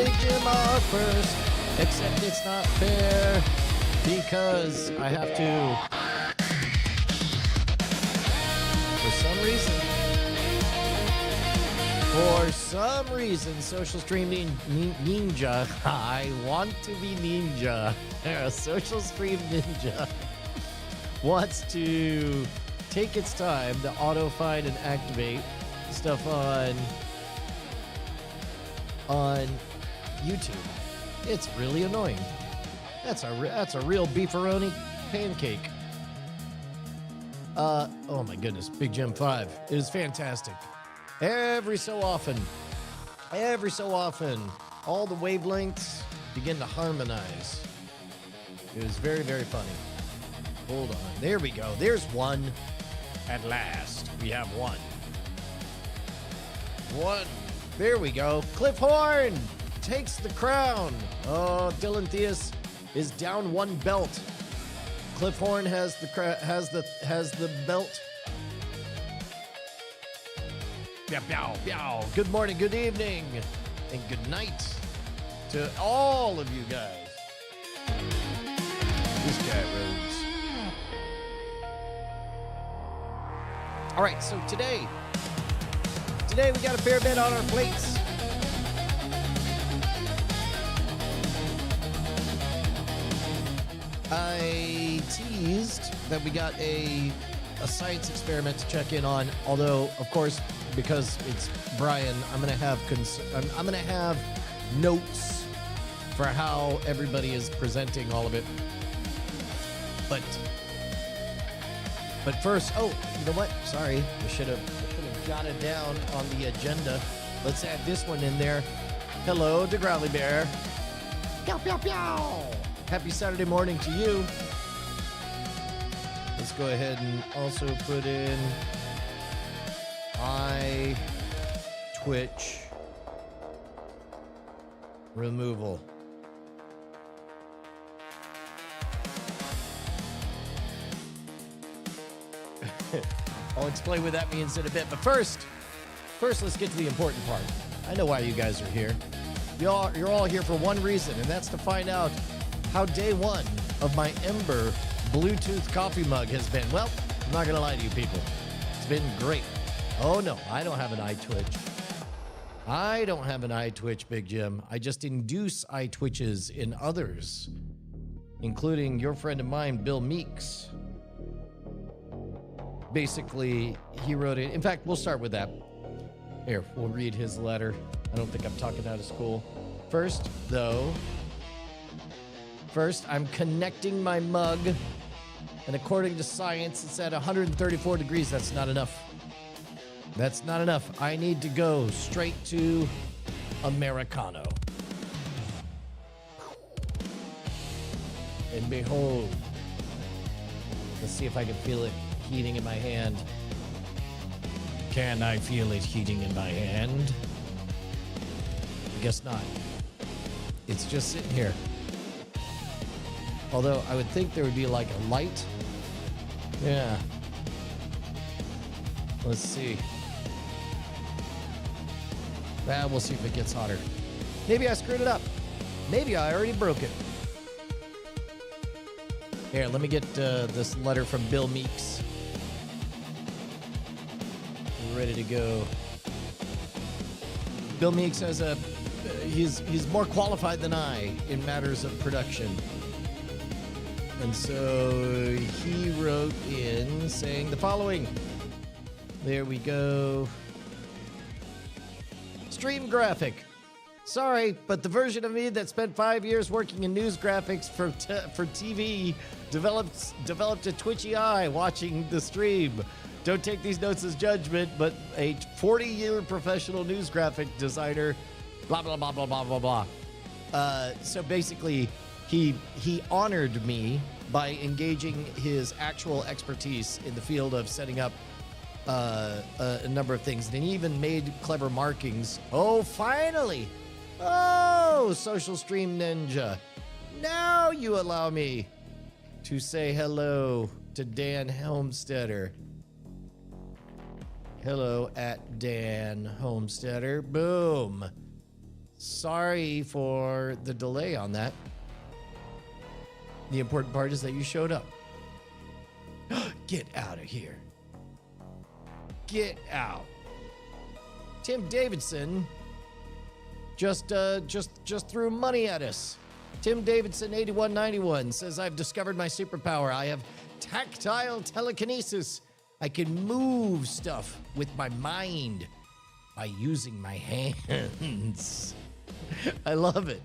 Big Jim off first. Except it's not fair because I have to. For some reason, Social Stream Ninja, I want to be Ninja. Social Stream Ninja wants to take its time to auto-find and activate stuff on YouTube. It's really annoying. That's a real beefaroni pancake. Oh my goodness, Big Jim 5. It is fantastic. Every so often, all the wavelengths begin to harmonize. It was very, very funny. Hold on. There we go. There's one. At last, we have one. One. There we go. Cliff Horn takes the crown. Oh, Dylan Theus is down one belt. Cliff Horn has the belt. Meow, meow, meow. Good morning, good evening, and good night to all of you guys. This guy rose. All right, so today we got a fair bit on our plates. I teased that we got a science experiment to check in on, although, of course, because it's Brian, I'm gonna have notes for how everybody is presenting all of it. But first, oh, you know what? Sorry, I should have jotted down on the agenda. Let's add this one in there. Hello to Growly Bear. Pew, pew, pew. Happy Saturday morning to you. Let's go ahead and also put in Twitch removal. I'll explain what that means in a bit, but first let's get to the important part. I know why you guys are here. You're all here for one reason, and that's to find out how day one of my Ember Bluetooth coffee mug has been. Well, I'm not gonna lie to you people. It's been great. Oh no, I don't have an eye twitch. I don't have an eye twitch, Big Jim. I just induce eye twitches in others, including your friend of mine, Bill Meeks. Basically, he wrote it. In fact, we'll start with that. Here, we'll read his letter. I don't think I'm talking out of school. First, I'm connecting my mug, and according to science, it's at 134 degrees. That's not enough. That's not enough. I need to go straight to Americano. And behold, let's see if I can feel it heating in my hand. Can I feel it heating in my hand? I guess not. It's just sitting here. Although I would think there would be like a light. Yeah. Let's see. We'll see if it gets hotter. Maybe I screwed it up. Maybe I already broke it. Here, let me get this letter from Bill Meeks. We're ready to go. Bill Meeks has he's more qualified than I in matters of production. And so he wrote in saying the following. There we go. Stream graphic. Sorry, but the version of me that spent 5 years working in news graphics for TV developed a twitchy eye watching the stream. Don't take these notes as judgment, but a 40-year professional news graphic designer, blah, blah, blah, blah, blah, blah, blah. So basically, he honored me by engaging his actual expertise in the field of setting up a number of things. And he even made clever markings. Oh, finally! Oh, Social Stream Ninja. Now you allow me to say hello to Dan Homesteader. Hello at Dan Homesteader. Boom. Sorry for the delay on that. The important part is that you showed up. Get out of here. Get out. Tim Davidson just threw money at us. Tim Davidson 8191 says, I've discovered my superpower. I have tactile telekinesis. I can move stuff with my mind by using my hands. I love it.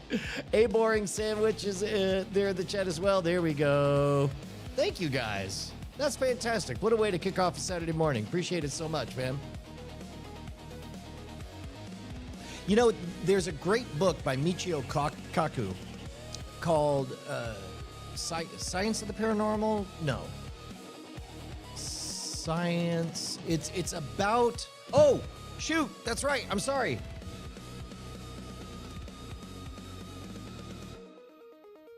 A Boring Sandwich is there in the chat as well. There we go. Thank you, guys. That's fantastic. What a way to kick off a Saturday morning. Appreciate it so much, man. You know, there's a great book by Michio Kaku called Science of the Paranormal? No. Science. It's about... Oh, shoot. That's right. I'm sorry.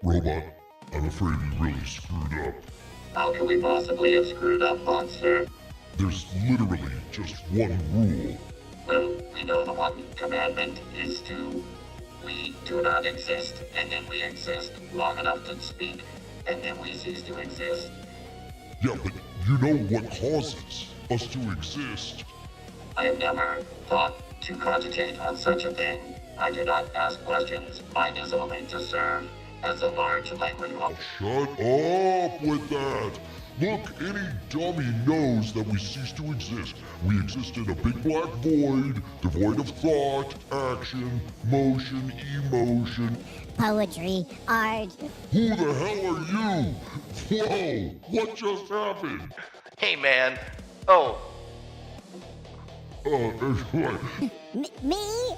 Robot, I'm afraid we really screwed up. How can we possibly have screwed up, monster? There's literally just one rule. Well, we know the one commandment is to... We do not exist, and then we exist long enough to speak, and then we cease to exist. Yeah, but you know what causes us to exist. I have never thought to cogitate on such a thing. I do not ask questions. Mine is only to serve as a large language model. Shut up with that! Look, any dummy knows that we cease to exist. We exist in a big black void, devoid of thought, action, motion, emotion. Poetry, art. Who the hell are you? Whoa, what just happened? Hey, man. Oh. Anyway. Me?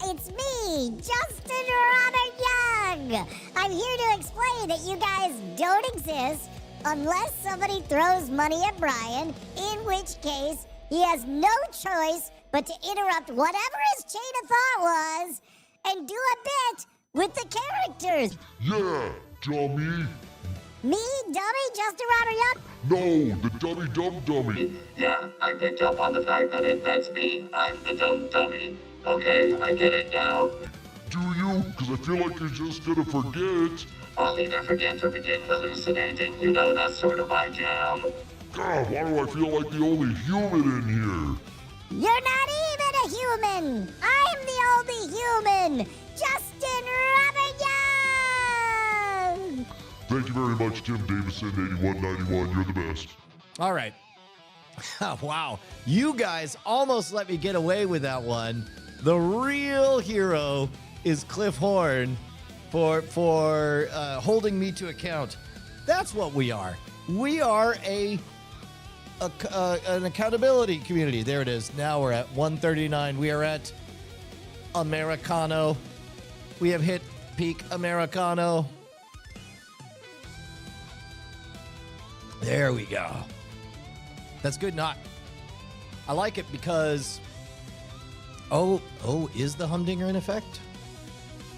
It's me, Justin Robert Young. I'm here to explain that you guys don't exist unless somebody throws money at Brian, in which case he has no choice but to interrupt whatever his chain of thought was and do a bit with the characters. Yeah, dummy. Me, dummy, Justin Robert Young? No, the dummy dummy. Yeah, I picked up on the fact that that's me. I'm the dumb dummy. Okay, I get it now. Do you? Because I feel like you're just gonna forget. I'll either forget or begin hallucinating. You know, that's sort of my jam. God, why do I feel like the only human in here? You're not even a human. I'm the only human. Justin Robert Young. Thank you very much, Tim Davison, 8191. You're the best. All right. Wow. You guys almost let me get away with that one. The real hero is Cliff Horn for holding me to account. That's what we are. We are an accountability community. There it is. Now we're at 139. We are at Americano. We have hit peak Americano. There we go. That's good. I like it because... Oh, is the humdinger in effect?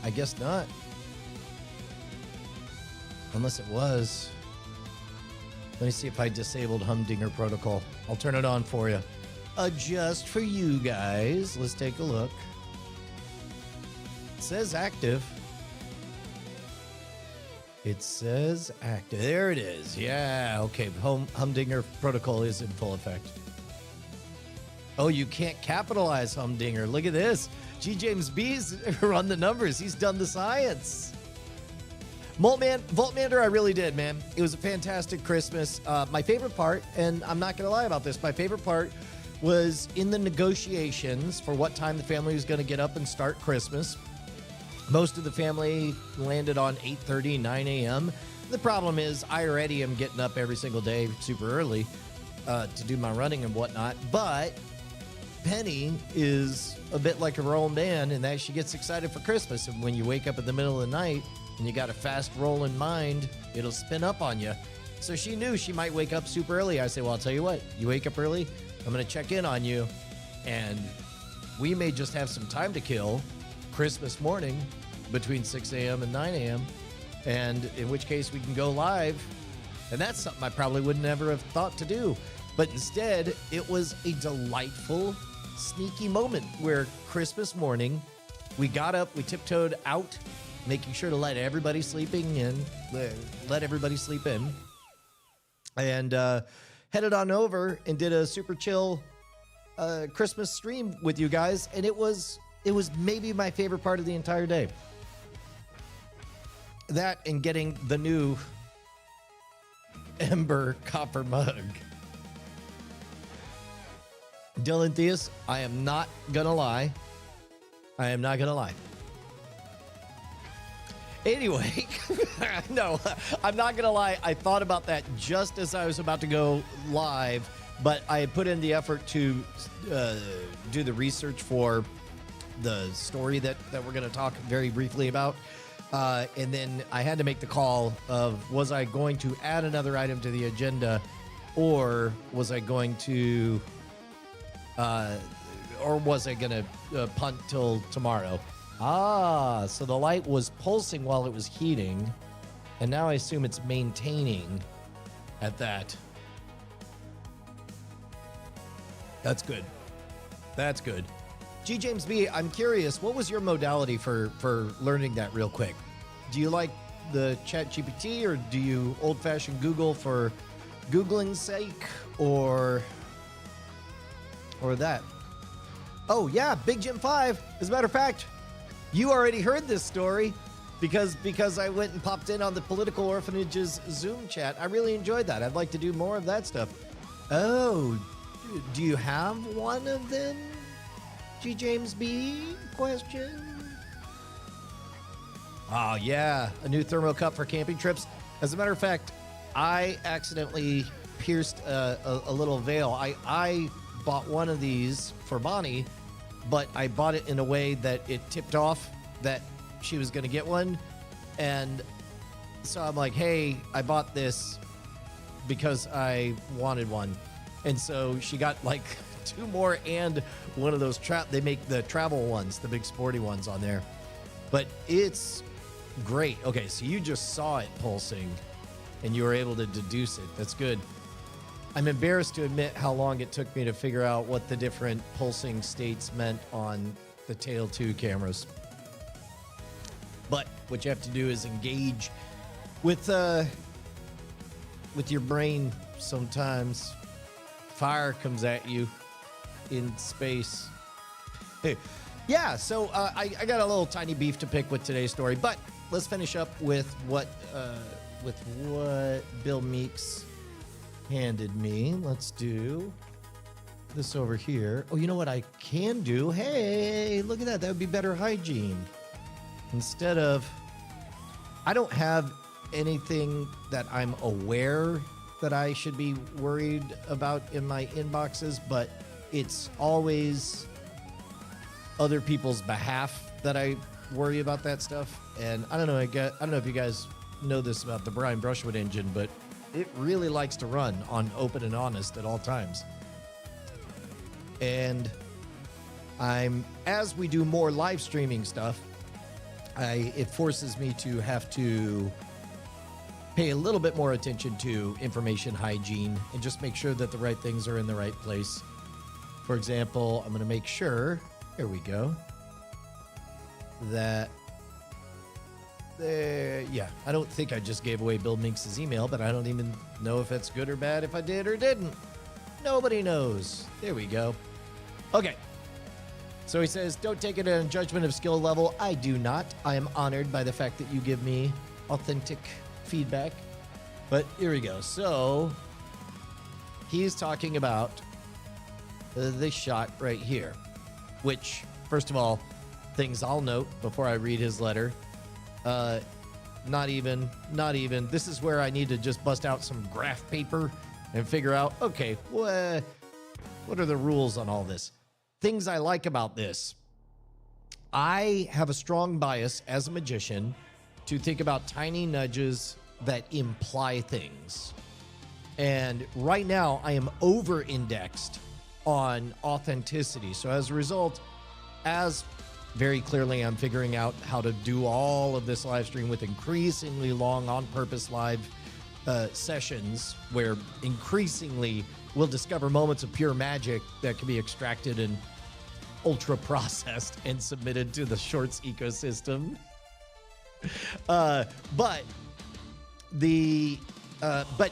I guess not. Unless it was. Let me see if I disabled humdinger protocol. I'll turn it on for you. Just for you guys. Let's take a look. It says active. It says active. There it is. Yeah, okay. Humdinger protocol is in full effect. Oh, you can't capitalize humdinger. Look at this. G. James B's run the numbers. He's done the science. Voltmander, I really did, man. It was a fantastic Christmas. My favorite part, and I'm not going to lie about this, my favorite part was in the negotiations for what time the family was going to get up and start Christmas. Most of the family landed on 8:30, 9 a.m. The problem is I already am getting up every single day super early to do my running and whatnot, but Penny is a bit like her own man in that she gets excited for Christmas. And when you wake up in the middle of the night and you got a fast rolling mind, it'll spin up on you. So she knew she might wake up super early. I say, well, I'll tell you what, you wake up early, I'm going to check in on you. And we may just have some time to kill Christmas morning between 6 a.m. and 9 a.m. And in which case we can go live. And that's something I probably would never have thought to do. But instead, it was a delightful, sneaky moment where Christmas morning, We got up, we tiptoed out, making sure to let everybody sleeping in, let everybody sleep in, and headed on over and did a super chill Christmas stream with you guys, and it was maybe my favorite part of the entire day. That and getting the new Ember copper mug. Dylan Theus, I am not gonna lie. Anyway, no, I'm not gonna lie. I thought about that just as I was about to go live, but I had put in the effort to do the research for the story that we're gonna talk very briefly about. And then I had to make the call of, was I going to add another item to the agenda, or was I going to punt till tomorrow? So the light was pulsing while it was heating, and now I assume it's maintaining at that. That's good. G. James B., I'm curious, what was your modality for learning that real quick? Do you like the ChatGPT, or do you old-fashioned Google for Googling's sake, or that? Oh, yeah, Big Jim 5. As a matter of fact, you already heard this story because I went and popped in on the Political Orphanage's Zoom chat. I really enjoyed that. I'd like to do more of that stuff. Oh, do you have one of them? G. James B? Question. Oh, yeah. A new thermo cup for camping trips. As a matter of fact, I accidentally pierced a little veil. I bought one of these for Bonnie, but I bought it in a way that it tipped off that she was going to get one. And so I'm like, hey, I bought this because I wanted one. And so she got like 2 more and one of those they make the travel ones, the big sporty ones on there. But it's great. Okay, so you just saw it pulsing and you were able to deduce it. That's good. I'm embarrassed to admit how long it took me to figure out what the different pulsing states meant on the Tail 2 cameras. But what you have to do is engage with your brain sometimes. Fire comes at you in space. Yeah, so I got a little tiny beef to pick with today's story, but let's finish up with what Bill Meeks handed me. Let's do this over here. Oh, you know what I can do? Hey, look at that. That would be better hygiene. Instead of, I don't have anything that I'm aware that I should be worried about in my inboxes, but it's always other people's behalf that I worry about that stuff. And I don't know if you guys know this about the Brian Brushwood engine, but it really likes to run on open and honest at all times. And as we do more live streaming stuff, it forces me to have to pay a little bit more attention to information hygiene and just make sure that the right things are in the right place. For example, I'm going to make sure, here we go, that yeah, I don't think I just gave away Bill Minks' email, but I don't even know if it's good or bad if I did or didn't. Nobody knows. There we go. Okay. So he says, don't take it on judgment of skill level. I do not. I am honored by the fact that you give me authentic feedback. But here we go. So he's talking about this shot right here, which, first of all, things I'll note before I read his letter. Not even. This is where I need to just bust out some graph paper and figure out, okay, what are the rules on all this? Things I like about this. I have a strong bias as a magician to think about tiny nudges that imply things. And right now I am over-indexed on authenticity. So as a result, as very clearly I'm figuring out how to do all of this live stream with increasingly long on-purpose live sessions where increasingly we'll discover moments of pure magic that can be extracted and ultra processed and submitted to the shorts ecosystem. But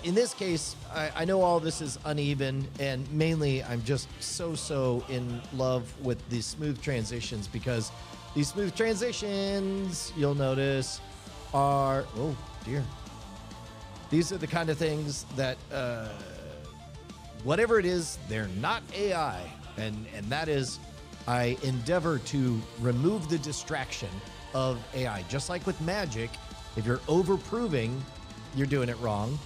in this case, I know all this is uneven, and mainly I'm just so in love with the smooth transitions, because these smooth transitions, you'll notice, are, oh dear, these are the kind of things that whatever it is, they're not AI, and that is, I endeavor to remove the distraction of AI. Just like with magic, if you're overproving, you're doing it wrong.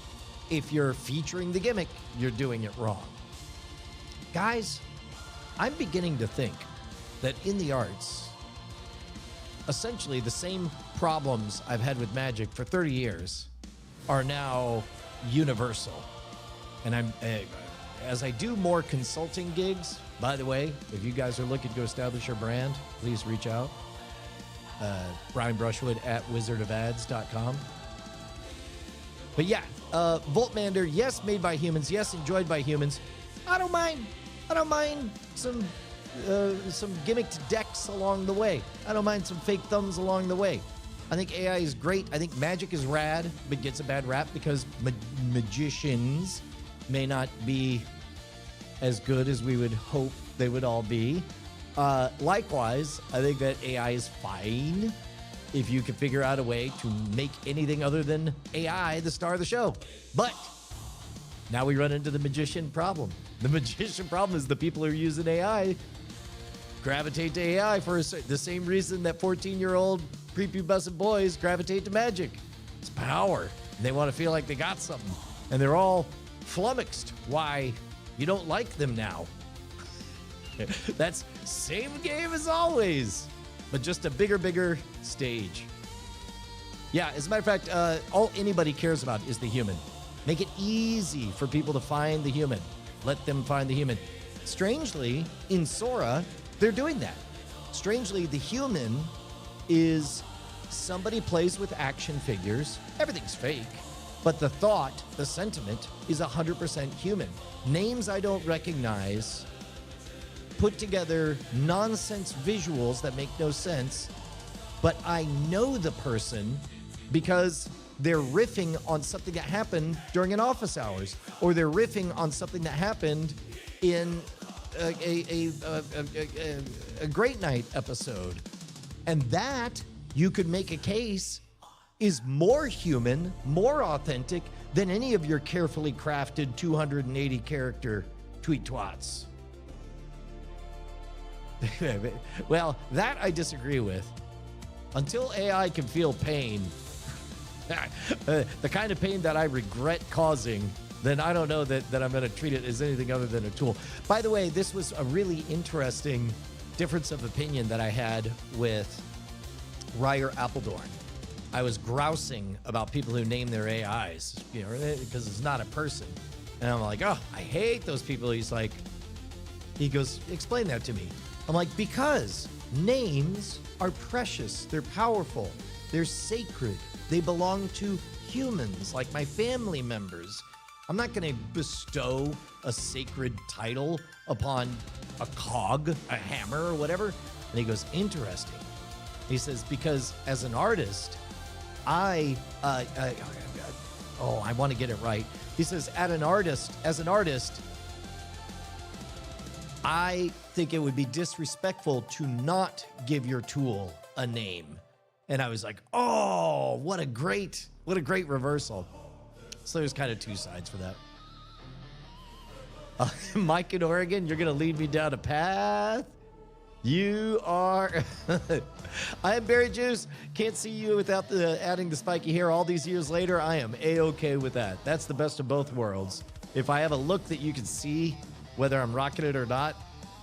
If you're featuring the gimmick, you're doing it wrong. Guys, I'm beginning to think that in the arts, essentially the same problems I've had with magic for 30 years are now universal. And as I do more consulting gigs, by the way, if you guys are looking to establish your brand, please reach out. Brian Brushwood at wizardofads.com. But yeah, Voltmander, yes, made by humans, yes, enjoyed by humans. I don't mind some gimmicked decks along the way. I don't mind some fake thumbs along the way. I think AI is great. I think magic is rad, but gets a bad rap because magicians may not be as good as we would hope they would all be. Likewise, I think that AI is fine if you can figure out a way to make anything other than AI the star of the show. But now we run into the magician problem. The magician problem is the people who are using AI gravitate to AI for the same reason that 14-year-old prepubescent boys gravitate to magic. It's power. They want to feel like they got something. And they're all flummoxed why you don't like them now. That's same game as always, but just a bigger stage. Yeah, as a matter of fact, all anybody cares about is the human. Make it easy for people to find the human. Let them find the human. Strangely, in Sora, they're doing that. Strangely, the human is somebody plays with action figures. Everything's fake, but the thought, the sentiment is 100% human. Names I don't recognize, put together nonsense visuals that make no sense, but I know the person because they're riffing on something that happened during an office hours, or they're riffing on something that happened in a Great Night episode. And that, you could make a case, is more human, more authentic than any of your carefully crafted 280 character tweet twats. Well, that I disagree with. Until AI can feel pain, the kind of pain that I regret causing, then I don't know that I'm going to treat it as anything other than a tool. By the way, this was a really interesting difference of opinion that I had with Ryer Appledorn. I was grousing about people who name their AIs, because it's not a person. And I'm like, oh, I hate those people. He goes, explain that to me. I'm like, because names are precious. They're powerful. They're sacred. They belong to humans, like my family members. I'm not going to bestow a sacred title upon a cog, a hammer, or whatever. And he goes, interesting. He says, because as an artist, I want to get it right. He says, as an artist, I think it would be disrespectful to not give your tool a name. And I was like, oh, what a great reversal. So there's kind of two sides for that. Mike in Oregon, you're going to lead me down a path. You are. I am Berry Juice. Can't see you without adding the spiky hair. All these years later, I am A-okay with that. That's the best of both worlds. If I have a look that you can see, whether I'm rocking it or not,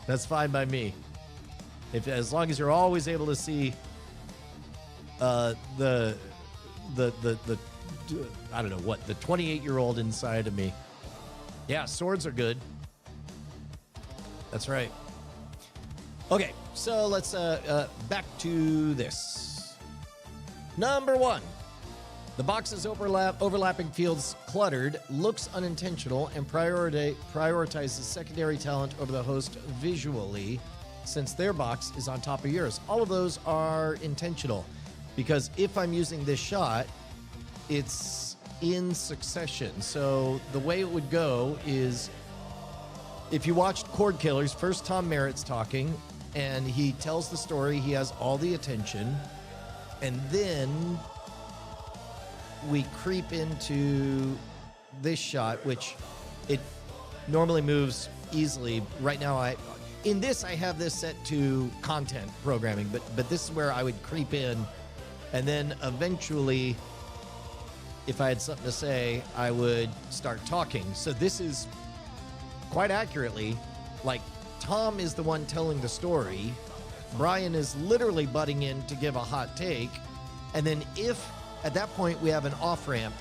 that's fine by me. As long as you're always able to see the I don't know what, the 28-year-old inside of me. Yeah, swords are good. That's right. Okay, so let's back to this. Number 1. The box's overlapping fields cluttered, looks unintentional, and prioritizes secondary talent over the host visually. since their box is on top of yours. All of those are intentional because if I'm using this shot, it's in succession. So the way it would go is if you watched Cord Killers, first Tom Merritt's talking and he tells the story, he has all the attention, and then we creep into this shot, which it normally moves easily. Right now, I have this set to content programming, but this is where I would creep in, and then eventually, if I had something to say, I would start talking. So this is quite accurately like Tom is the one telling the story. Brian is literally butting in to give a hot take, and then if at that point we have an off ramp,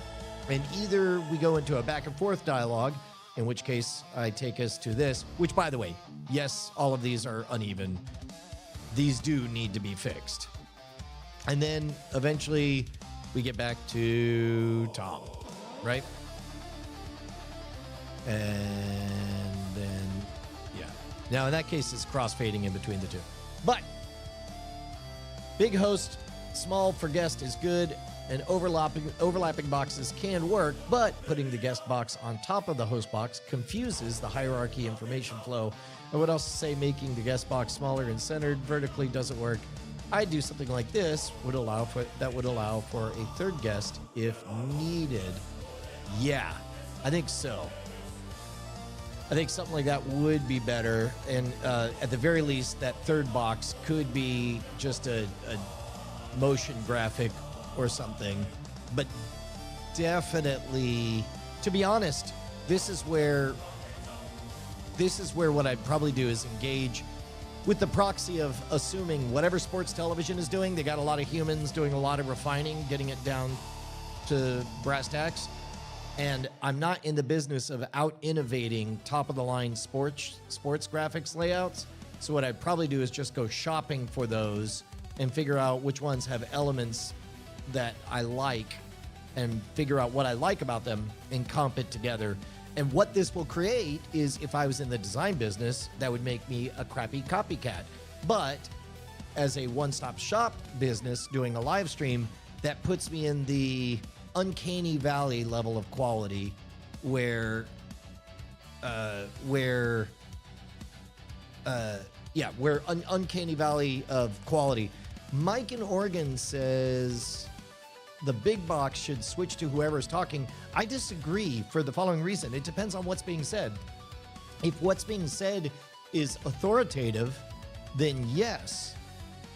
and either we go into a back and forth dialogue, in which case I take us to this, which, by the way, yes, all of these are uneven. These do need to be fixed. And then eventually we get back to Tom, right? And then, yeah. Now, in that case, it's crossfading in between the two. But big host, small for guest is good. And overlapping boxes can work, but putting the guest box on top of the host box confuses the hierarchy information flow. I would also say making the guest box smaller and centered vertically doesn't work. I'd do something like this would allow for a third guest if needed. Yeah, I think so. I think something like that would be better, and at the very least, that third box could be just a motion graphic or something, but definitely, to be honest, this is where what I'd probably do is engage with the proxy of assuming whatever sports television is doing, they got a lot of humans doing a lot of refining, getting it down to brass tacks, and I'm not in the business of out-innovating top-of-the-line sports graphics layouts, so what I'd probably do is just go shopping for those and figure out which ones have elements that I like and figure out what I like about them and comp it together. And what this will create is, if I was in the design business, that would make me a crappy copycat. But as a one-stop shop business doing a live stream, that puts me in the uncanny valley level of quality where uncanny valley of quality. Mike in Oregon says the big box should switch to whoever's talking. I disagree for the following reason. It depends on what's being said. If what's being said is authoritative, then yes.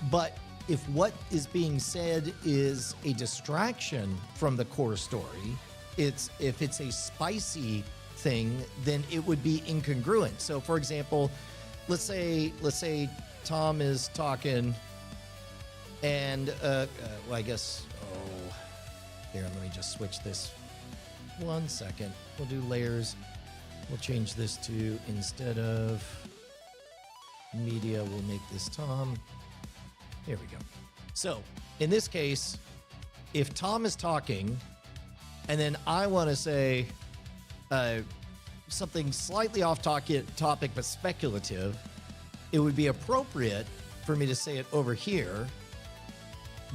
But if what is being said is a distraction from the core story, if it's a spicy thing, then it would be incongruent. So, for example, let's say Tom is talking, and here, let me just switch this 1 second. We'll do layers. We'll change this to, instead of media, we'll make this Tom. Here we go. So in this case, if Tom is talking and then I want to say something slightly off topic but speculative, it would be appropriate for me to say it over here,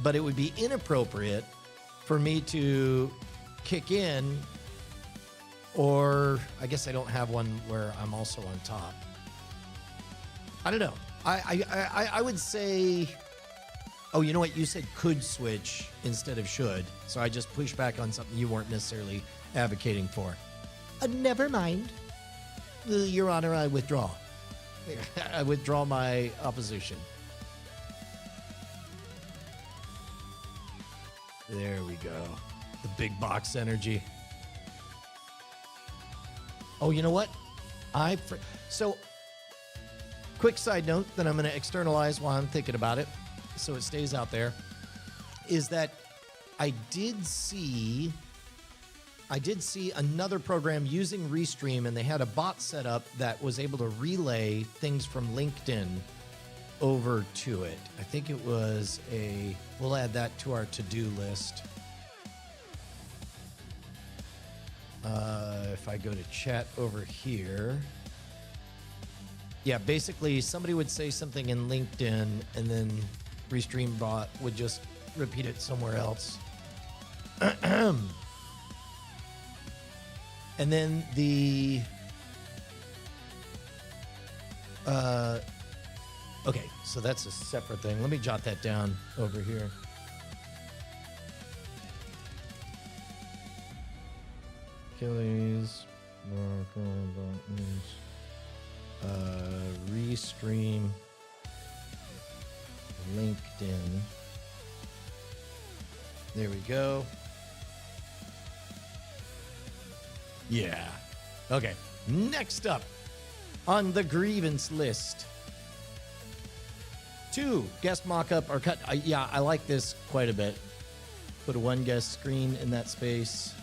but it would be inappropriate for me to kick in, or I guess I don't have one where I'm also on top. I don't know. I would say, oh, you know what? You said could switch instead of should, so I just pushed back on something you weren't necessarily advocating for. Never mind. Your Honor, I withdraw. I withdraw my opposition. There we go. The big box energy. Oh, you know what? So, quick side note that I'm going to externalize while I'm thinking about it, so it stays out there, is that I did see another program using Restream, and they had a bot set up that was able to relay things from LinkedIn over to it. I think it was we'll add that to our to-do list. If I go to chat over here, Yeah, basically somebody would say something in LinkedIn and then RestreamBot would just repeat it somewhere else. And then the okay, so that's a separate thing. Let me jot that down over here. Achilles, Restream, LinkedIn. There we go. Yeah. Okay. Next up on the grievance list. 2 guest mock-up or cut. Yeah, I like this quite a bit. Put a 1 guest screen in that space.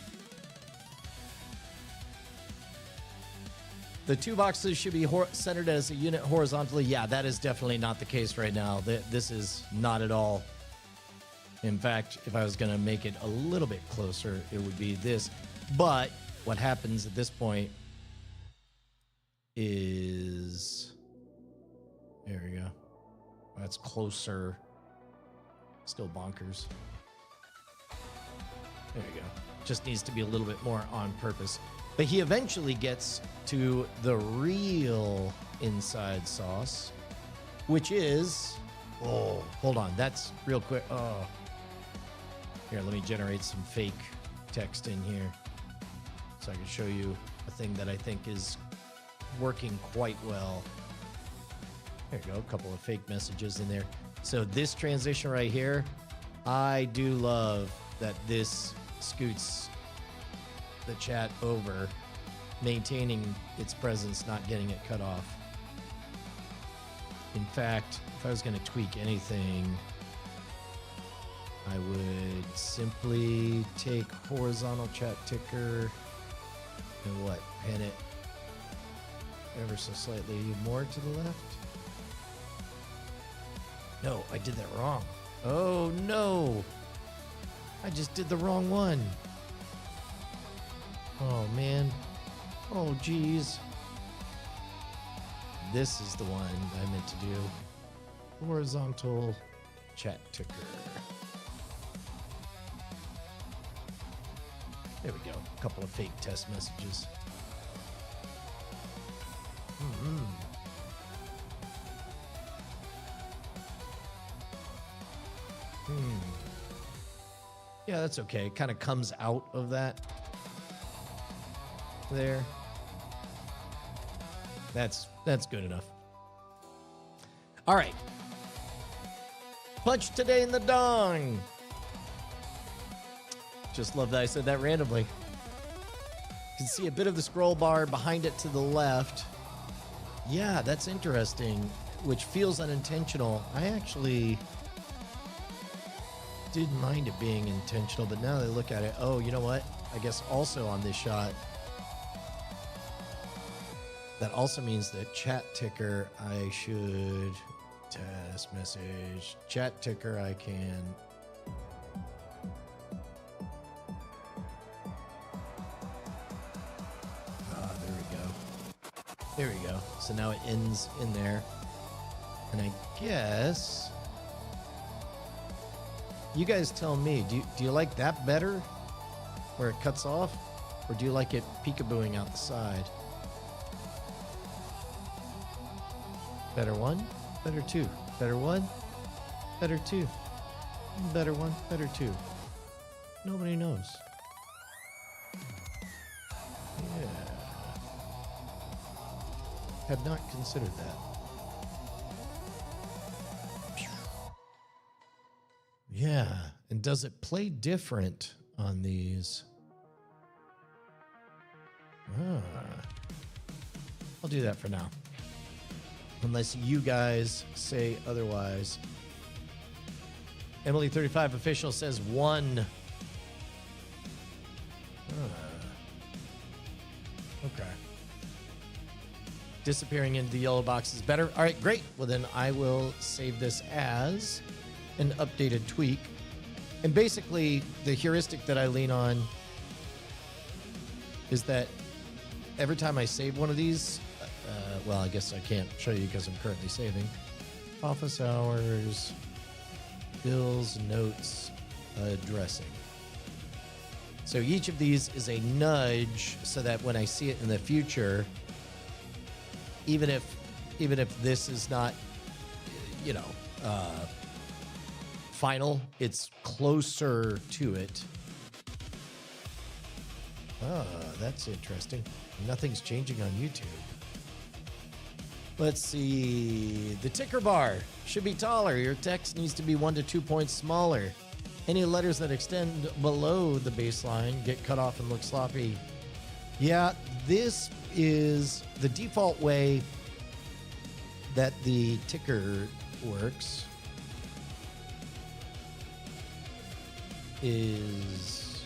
The 2 boxes should be centered as a unit horizontally. Yeah, that is definitely not the case right now. This is not at all. In fact, if I was going to make it a little bit closer, it would be this. But what happens at this point is... There we go. That's closer. Still bonkers. There you go. Just needs to be a little bit more on purpose. But he eventually gets to the real inside sauce, which is... Oh, hold on. That's real quick. Oh. Here, let me generate some fake text in here so I can show you a thing that I think is working quite well. There you go, a couple of fake messages in there. So this transition right here, I do love that this scoots the chat over, maintaining its presence, not getting it cut off. In fact, if I was going to tweak anything, I would simply take horizontal chat ticker and what, pan it ever so slightly more to the left. No, I did that wrong. Oh no, I just did the wrong one. Oh man, oh geez. This is the one I meant to do. Horizontal chat ticker. There we go. A couple of fake test messages. Yeah, that's okay. It kind of comes out of that. There. That's good enough. All right. Punch today in the dong. Just love that I said that randomly. You can see a bit of the scroll bar behind it to the left. Yeah, that's interesting, which feels unintentional. I actually didn't mind it being intentional, but now that I look at it, oh, you know what? I guess also on this shot, that also means that chat ticker, I should test message. Chat ticker, I can... There we go. So now it ends in there. And I guess... You guys tell me, do you like that better? Where it cuts off? Or do you like it peekabooing out the side? Better one, better two. Better one, better two. Better one, better two. Nobody knows. Yeah. Had not considered that. Yeah, and does it play different on these? I'll do that for now. Unless you guys say otherwise. Emily35 official says 1. Okay. Disappearing into the yellow box is better. All right, great. Well, then I will save this as an updated tweak. And basically, the heuristic that I lean on is that every time I save one of these, well, I guess I can't show you because I'm currently saving. Office hours, bills, notes, addressing. So each of these is a nudge so that when I see it in the future, even if this is not, final, it's closer to it. Ah, that's interesting. Nothing's changing on YouTube. Let's see. The ticker bar should be taller. Your text needs to be 1 to 2 points smaller. Any letters that extend below the baseline get cut off and look sloppy. Yeah, this is the default way that the ticker works. Is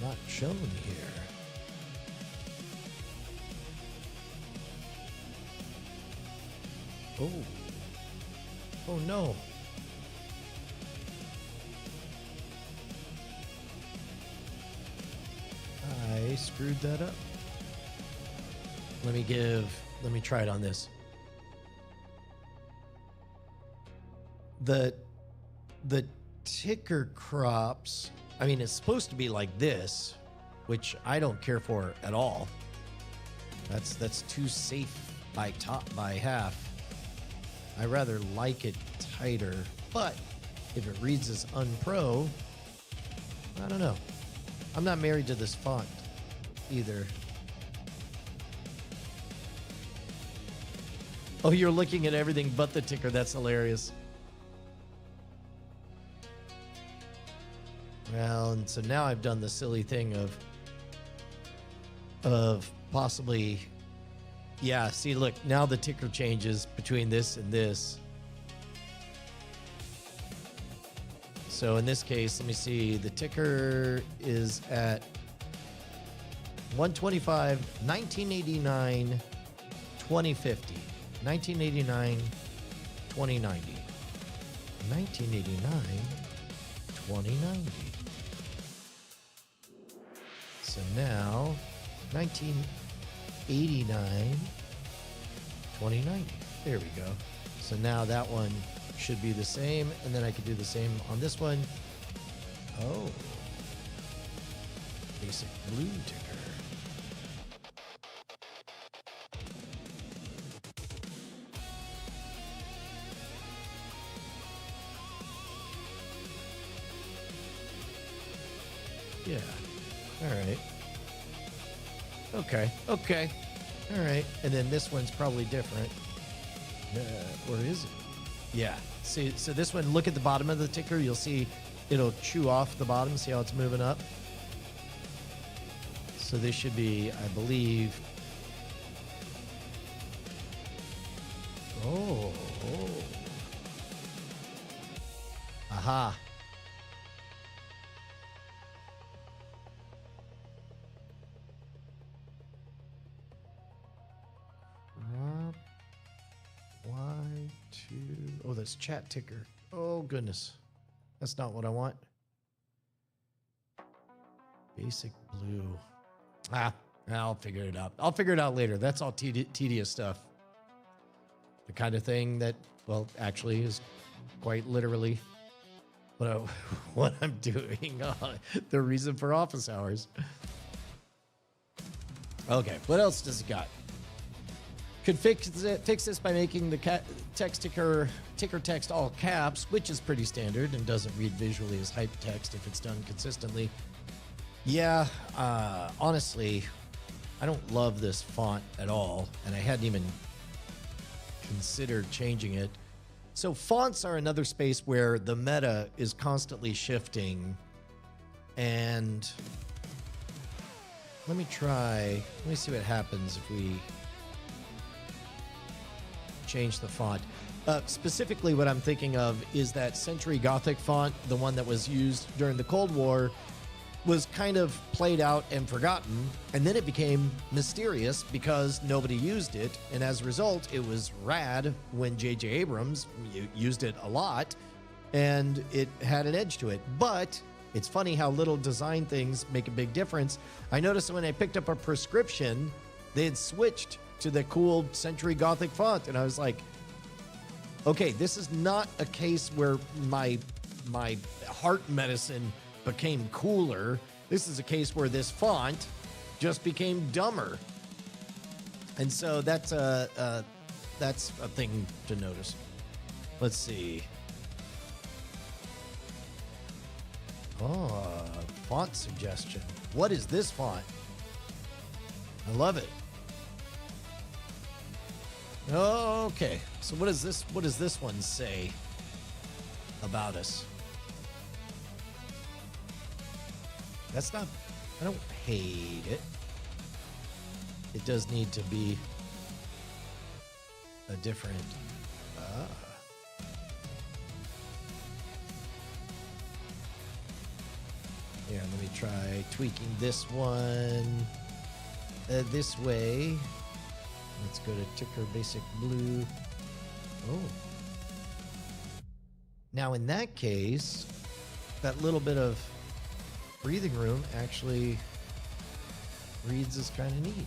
not shown here. Oh no. I screwed that up. Let me try it on this. The ticker crops, I mean, it's supposed to be like this, which I don't care for at all. That's too safe by half. I rather like it tighter, but if it reads as unpro, I don't know. I'm not married to this font either. Oh, you're looking at everything but the ticker. That's hilarious. Well, and so now I've done the silly thing of possibly, yeah, see, look, now the ticker changes between this and this. So in this case, let me see, the ticker is at 125, 1989, 2050. 1989, 2090. 1989, 2090. So now, 1989, 2090. There we go. So now that one should be the same, and then I could do the same on this one. Oh. Basic blue ticker. Yeah. All right. Okay. All right. And then this one's probably different. Or is it? Yeah. See, so this one, look at the bottom of the ticker. You'll see it'll chew off the bottom. See how it's moving up? So this should be, I believe. Oh. Aha. Oh, that's chat ticker. Oh, goodness. That's not what I want. Basic blue. I'll figure it out. I'll figure it out later. That's all tedious stuff. The kind of thing that, well, actually is quite literally what I'm doing. The reason for office hours. Okay, what else does it got? Could fix this by making the ticker text all caps, which is pretty standard and doesn't read visually as hypertext if it's done consistently. Yeah, honestly, I don't love this font at all, and I hadn't even considered changing it. So fonts are another space where the meta is constantly shifting, and let me see what happens if we change the font. Specifically, what I'm thinking of is that Century Gothic font, the one that was used during the Cold War, was kind of played out and forgotten, and then it became mysterious because nobody used it, and as a result, it was rad when J.J. Abrams used it a lot, and it had an edge to it. But it's funny how little design things make a big difference. I noticed when I picked up a prescription, they had switched to the cool Century Gothic font. And I was like, okay, this is not a case where my heart medicine became cooler. This is a case where this font just became dumber. And so that's a thing to notice. Let's see. Oh, font suggestion. What is this font? I love it. Okay, so what does this one say about us? That's not, I don't hate it. It does need to be a different, yeah, let me try tweaking this one this way. Let's go to Ticker Basic Blue. Oh. Now in that case, that little bit of breathing room actually reads as kind of neat.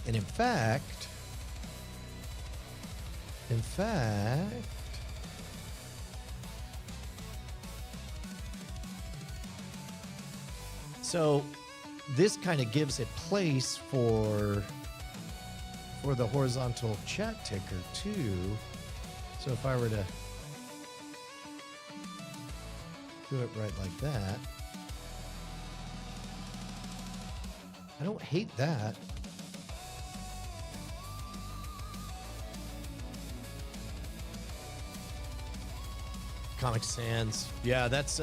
And in fact, so this kind of gives it place for the horizontal chat ticker too. So if I were to do it right like that, I don't hate that. Comic Sans. Yeah, that's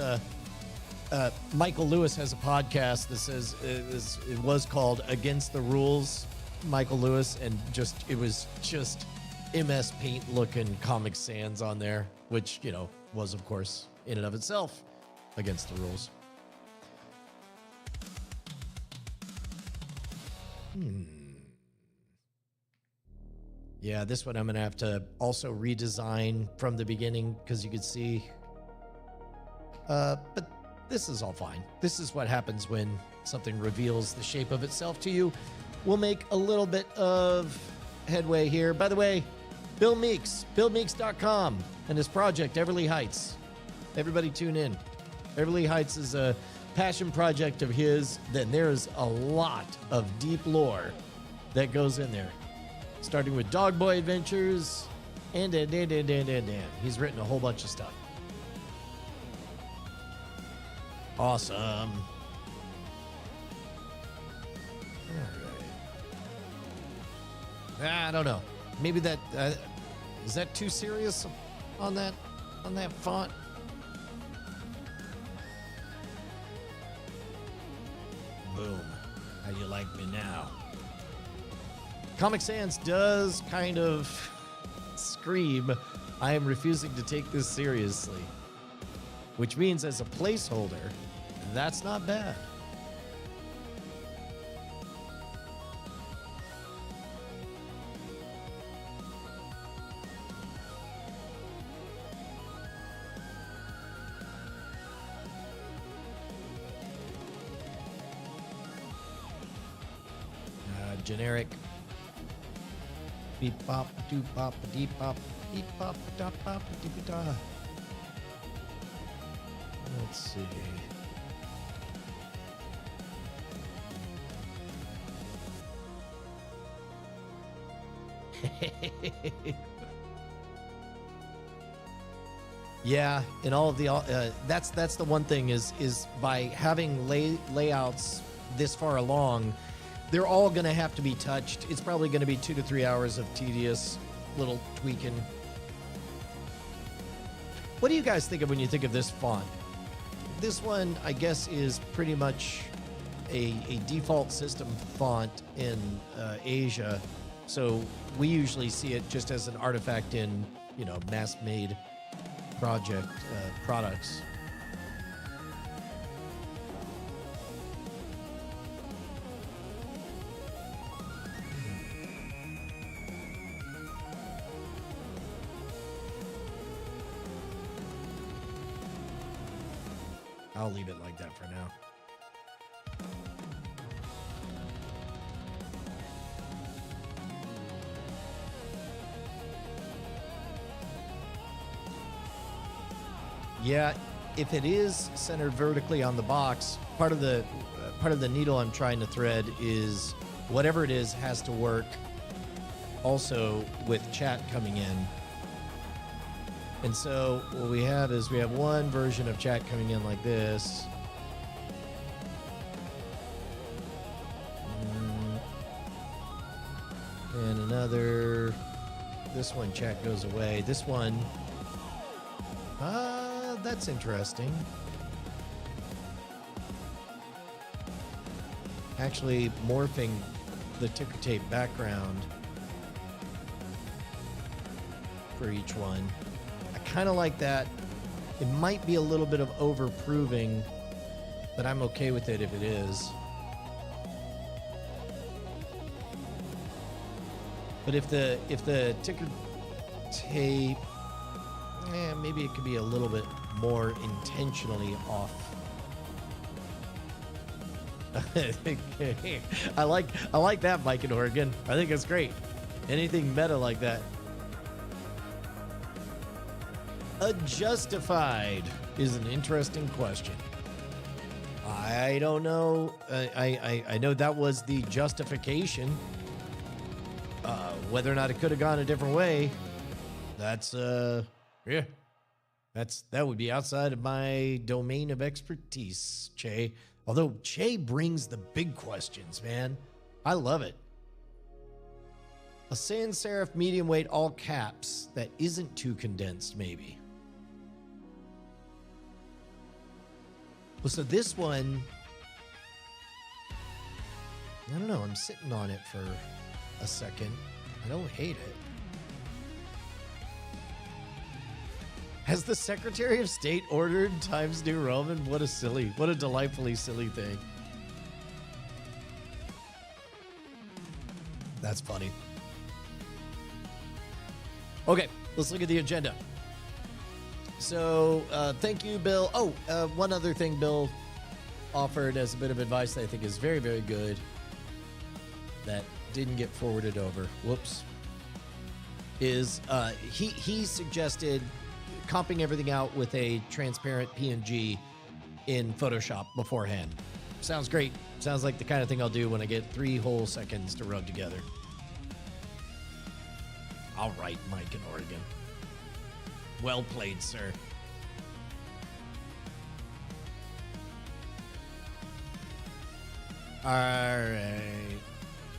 Michael Lewis has a podcast that says it was called Against the Rules, Michael Lewis, and it was just MS Paint looking Comic Sans on there, which, you know, was of course in and of itself against the rules. Yeah, this one I'm going to have to also redesign from the beginning because you could see. But this is all fine. This is what happens when something reveals the shape of itself to you. We'll make a little bit of headway here. By the way, Bill Meeks, BillMeeks.com, and his project, Everly Heights. Everybody tune in. Everly Heights is a passion project of his. Then there's a lot of deep lore that goes in there. Starting with Dog Boy Adventures, and he's written a whole bunch of stuff. Awesome. All right. I don't know. Maybe that is that too serious on that font? Boom. How you like me now? Comic Sans does kind of scream, I am refusing to take this seriously. Which means as a placeholder, that's not bad. Generic. Beep bop doop bop deep bop beep bop da bop deep da. Let's see. Yeah, in all of the that's the one thing is by having layouts this far along, they're all going to have to be touched. It's probably going to be 2 to 3 hours of tedious little tweaking. What do you guys think of when you think of this font? This one, I guess, is pretty much a default system font in Asia. So we usually see it just as an artifact in, you know, mass-made products. I'll leave it like that for now. Yeah, if it is centered vertically on the box, part of the needle I'm trying to thread is whatever it is has to work also with chat coming in. And so what we have is we have one version of chat coming in like this. And another, this one chat goes away. This one, that's interesting. Actually morphing the ticker tape background for each one. I kind of like that. It might be a little bit of overproving, but I'm okay with it if it is. But if the ticker tape, maybe it could be a little bit more intentionally off. I like that, Mike in Oregon. I think it's great. Anything meta like that. Justified is an interesting question. I don't know. I know that was the justification. Whether or not it could have gone a different way, that would be outside of my domain of expertise, Che. Although Che brings the big questions, man. I love it. A sans serif medium weight all caps that isn't too condensed, maybe. Well, so this one, I don't know. I'm sitting on it for a second. I don't hate it. Has the Secretary of State ordered Times New Roman? What a delightfully silly thing. That's funny. Okay, let's look at the agenda. So, thank you, Bill. Oh, one other thing Bill offered as a bit of advice that I think is very, very good that didn't get forwarded over. Whoops. Is he suggested comping everything out with a transparent PNG in Photoshop beforehand. Sounds great. Sounds like the kind of thing I'll do when I get 3 whole seconds to rub together. All right, Mike in Oregon. Well played, sir. All right.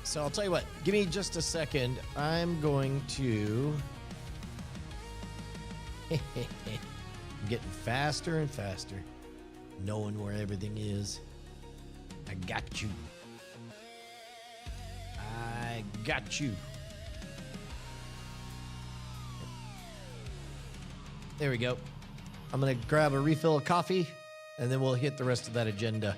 So I'll tell you what. Give me just a second. I'm going to... I'm getting faster and faster, knowing where everything is. I got you. I got you. There we go. I'm going to grab a refill of coffee, and then we'll hit the rest of that agenda.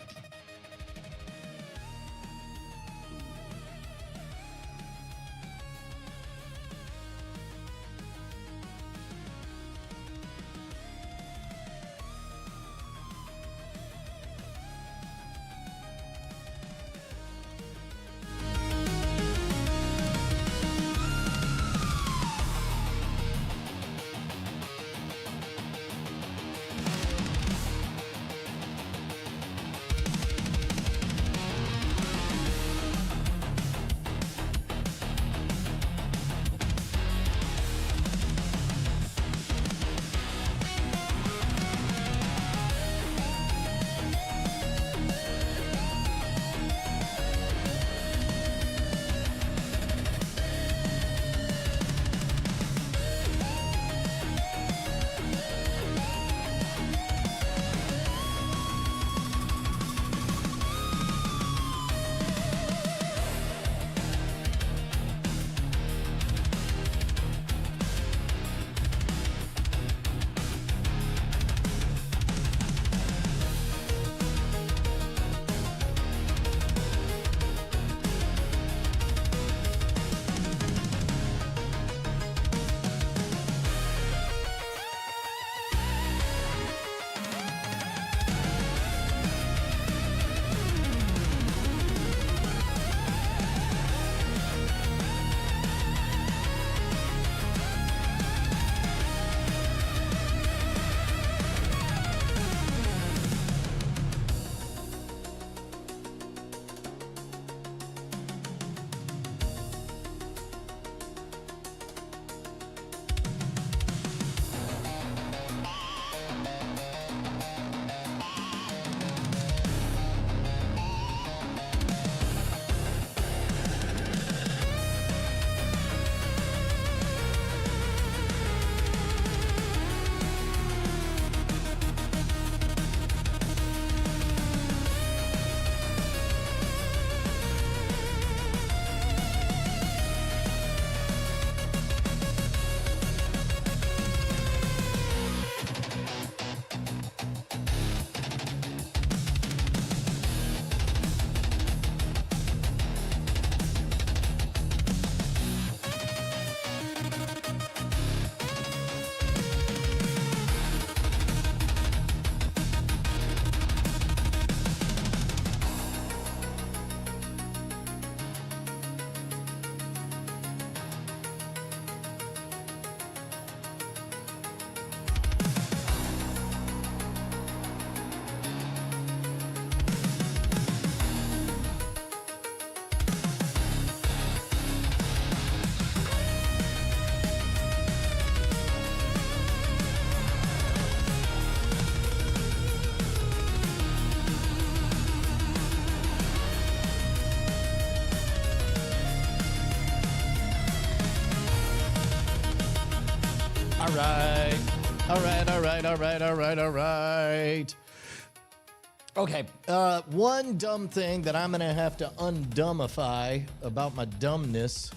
All right. All right, all right, all right, all right, all right. Okay, one dumb thing that I'm going to have to undumbify about my dumbness.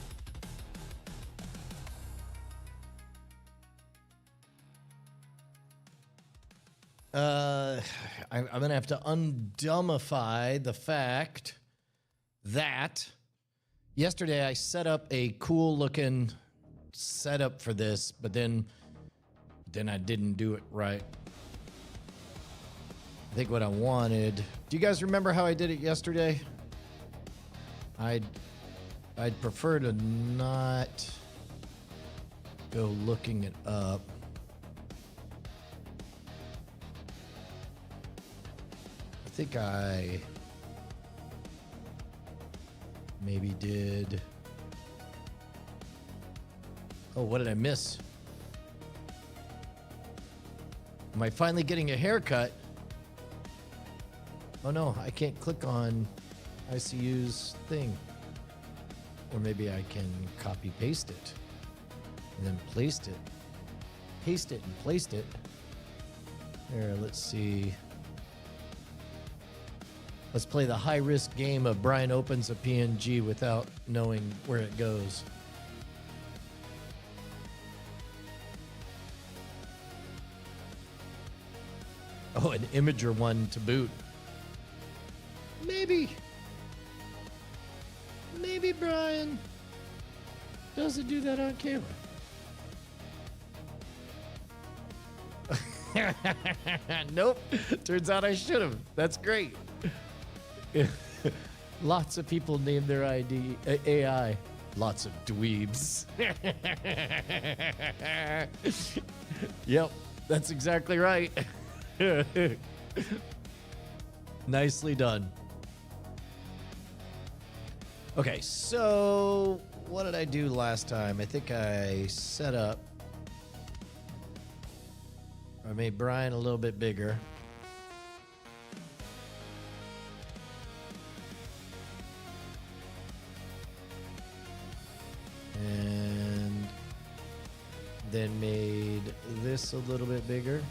I'm going to have to undumbify the fact that yesterday I set up a cool looking setup for this, but then I didn't do it right. I think what I wanted. Do you guys remember how I did it yesterday? I'd prefer to not go looking it up. I think I maybe did. Oh, what did I miss? Am I finally getting a haircut? Oh no, I can't click on ICU's thing. Or maybe I can copy paste it and then paste it. Paste it and placed it. There, let's see. Let's play the high risk game of Brian opens a PNG without knowing where it goes. Oh, an Imager one to boot. Maybe Brian doesn't do that on camera. Nope. Turns out I should have. That's great. Lots of people name their AI. Lots of dweebs. Yep, that's exactly right. Nicely done. Okay, so what did I do last time? I think I set up. I made Brian a little bit bigger. And then made this a little bit bigger.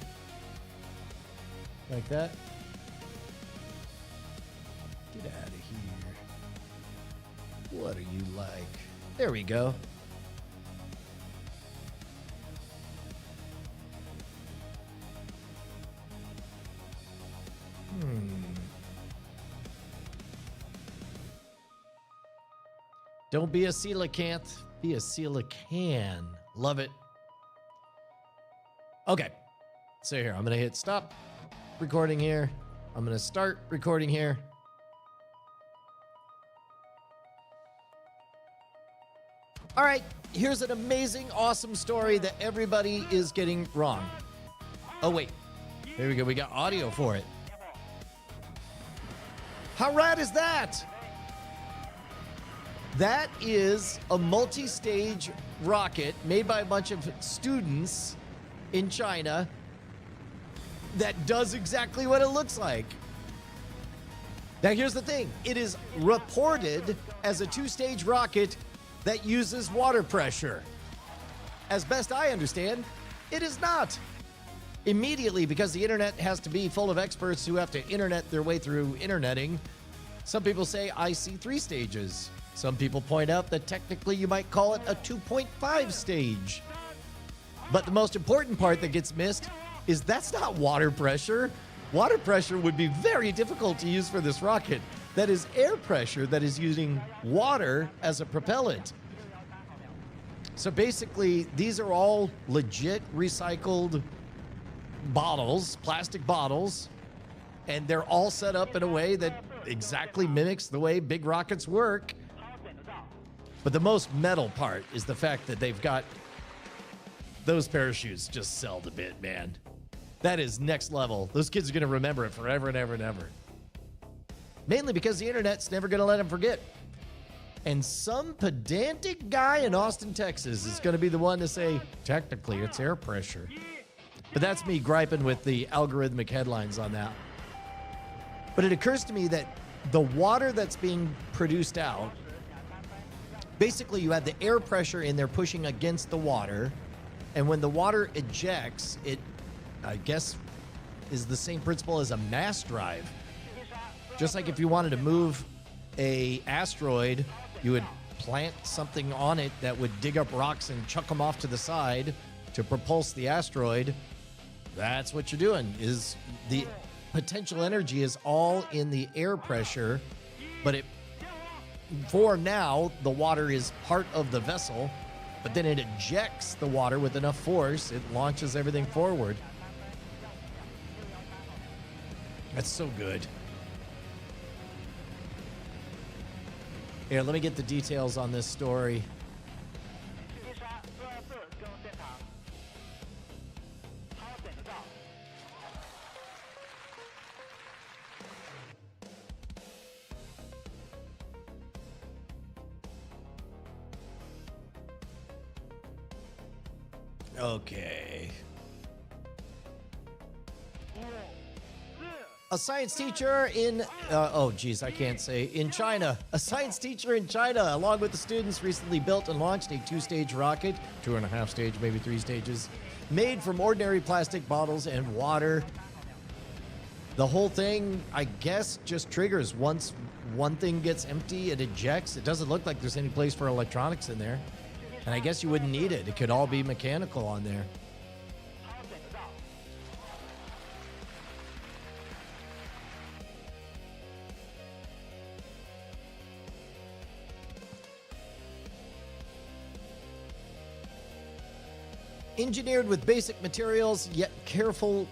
Like that. Get out of here. What are you like? There we go. Don't be a coelacanth, be a coelacan. Love it. Okay. So here, I'm going to hit stop recording here. I'm going to start recording here. All right, here's an amazing, awesome story that everybody is getting wrong. Oh, wait. Here we go. We got audio for it. How rad is that? That is a multi-stage rocket made by a bunch of students in China that does exactly what it looks like. Now, here's the thing. It is reported as a two-stage rocket that uses water pressure. As best I understand, it is not. Immediately, because the internet has to be full of experts who have to internet their way through interneting, some people say I see 3 stages. Some people point out that technically you might call it a 2.5 stage. But the most important part that gets missed is that's not water pressure. Water pressure would be very difficult to use for this rocket. That is air pressure that is using water as a propellant. So basically, these are all legit recycled bottles, plastic bottles, and they're all set up in a way that exactly mimics the way big rockets work. But the most metal part is the fact that they've got those parachutes just sell the bit, man. That is next level. Those kids are going to remember it forever and ever and ever. Mainly because the internet's never going to let them forget. And some pedantic guy in Austin, Texas is going to be the one to say, technically, it's air pressure. But that's me griping with the algorithmic headlines on that. But it occurs to me that the water that's being produced out, basically you have the air pressure in there pushing against the water, And when the water ejects, it, I guess, is the same principle as a mass drive. Just like if you wanted to move a asteroid, you would plant something on it that would dig up rocks and chuck them off to the side to propulse the asteroid. That's what you're doing. Is the potential energy is all in the air pressure, but it, for now, the water is part of the vessel, but then it ejects the water with enough force, it launches everything forward. That's so good. Here, let me get the details on this story. Okay. A science teacher in, in China. A science teacher in China, along with the students, recently built and launched a 2-stage rocket, 2.5 stage, maybe 3 stages, made from ordinary plastic bottles and water. The whole thing, I guess, just triggers once one thing gets empty, it ejects. It doesn't look like there's any place for electronics in there. And I guess you wouldn't need it. It could all be mechanical on there. Engineered with basic materials, yet careful.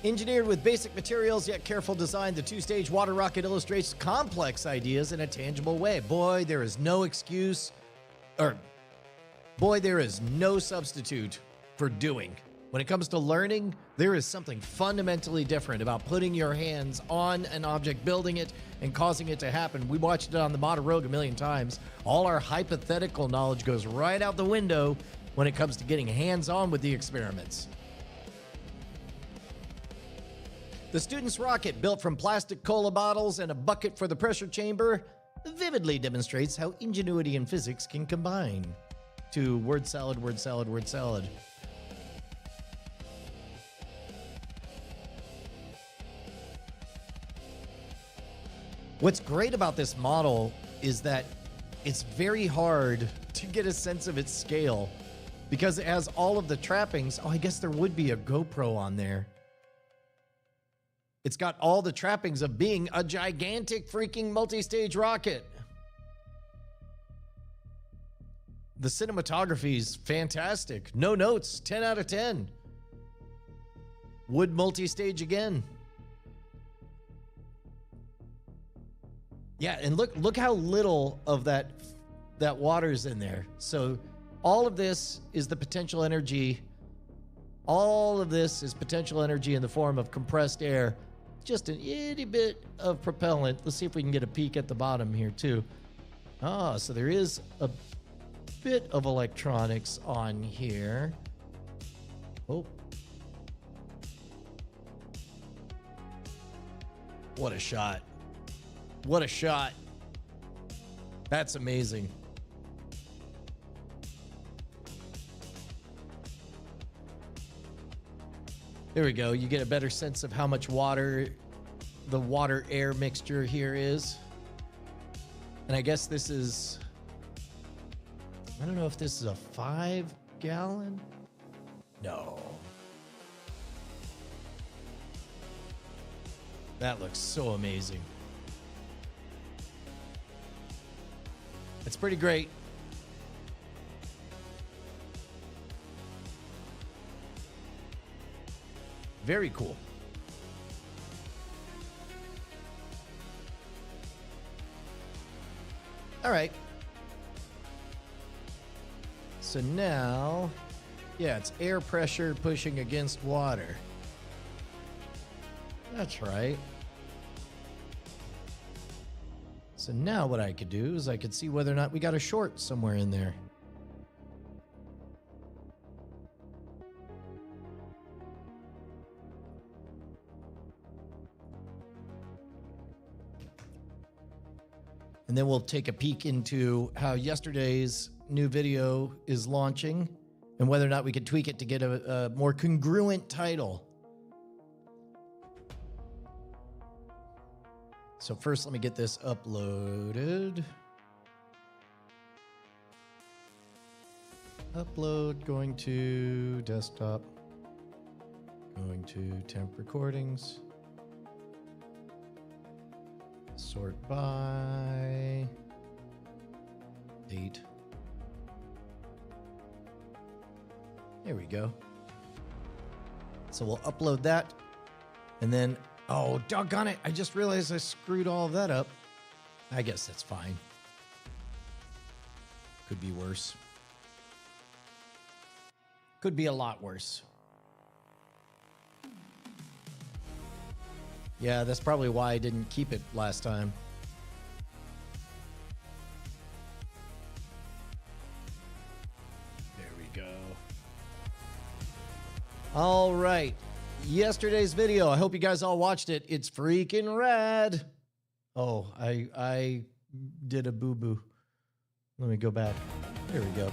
Engineered with basic materials, yet careful design, the 2-stage water rocket illustrates complex ideas in a tangible way. Boy, there is no excuse, or boy, there is no substitute for doing. When it comes to learning, there is something fundamentally different about putting your hands on an object, building it, and causing it to happen. We watched it on the Mata Rogue a million times. All our hypothetical knowledge goes right out the window when it comes to getting hands-on with the experiments. The student's rocket, built from plastic cola bottles and a bucket for the pressure chamber, vividly demonstrates how ingenuity and physics can combine. To word salad, word salad, word salad. What's great about this model is that it's very hard to get a sense of its scale because it has all of the trappings. Oh, I guess there would be a GoPro on there. It's got all the trappings of being a gigantic freaking multi-stage rocket. The cinematography is fantastic. No notes, 10 out of 10. Would multi-stage again. Yeah, and look how little of that water's in there. So all of this is the potential energy. All of this is potential energy in the form of compressed air. Just an itty bit of propellant. Let's see if we can get a peek at the bottom here too. Ah, so there is a bit of electronics on here. Oh. What a shot. What a shot. That's amazing. There we go. You get a better sense of how much water the water-air mixture here is. And I guess this is, I don't know if this is a 5-gallon. No. That looks so amazing. It's pretty great. Very cool. All right. So now, yeah, it's air pressure pushing against water. That's right. So now what I could do is I could see whether or not we got a short somewhere in there. And then we'll take a peek into how yesterday's new video is launching and whether or not we can tweak it to get a more congruent title. So first, let me get this uploaded. Upload, going to desktop, going to temp recordings, sort by date. There we go. So we'll upload that, and then, oh, doggone it, I just realized I screwed all of that up. I guess that's fine. Could be worse. Could be a lot worse. Yeah, that's probably why I didn't keep it last time. There we go. All right. Yesterday's video. I hope you guys all watched it. It's freaking rad. Oh, I did a boo-boo. Let me go back. There we go.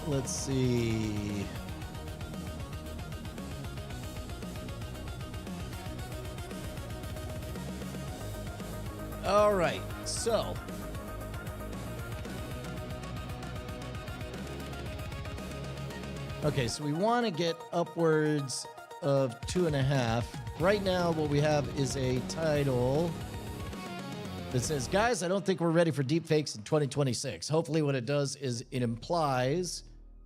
Let's see. All right, so okay, so we want to get upwards of 2.5. Right now, what we have is a title that says, guys, I don't think we're ready for deepfakes in 2026. Hopefully what it does is it implies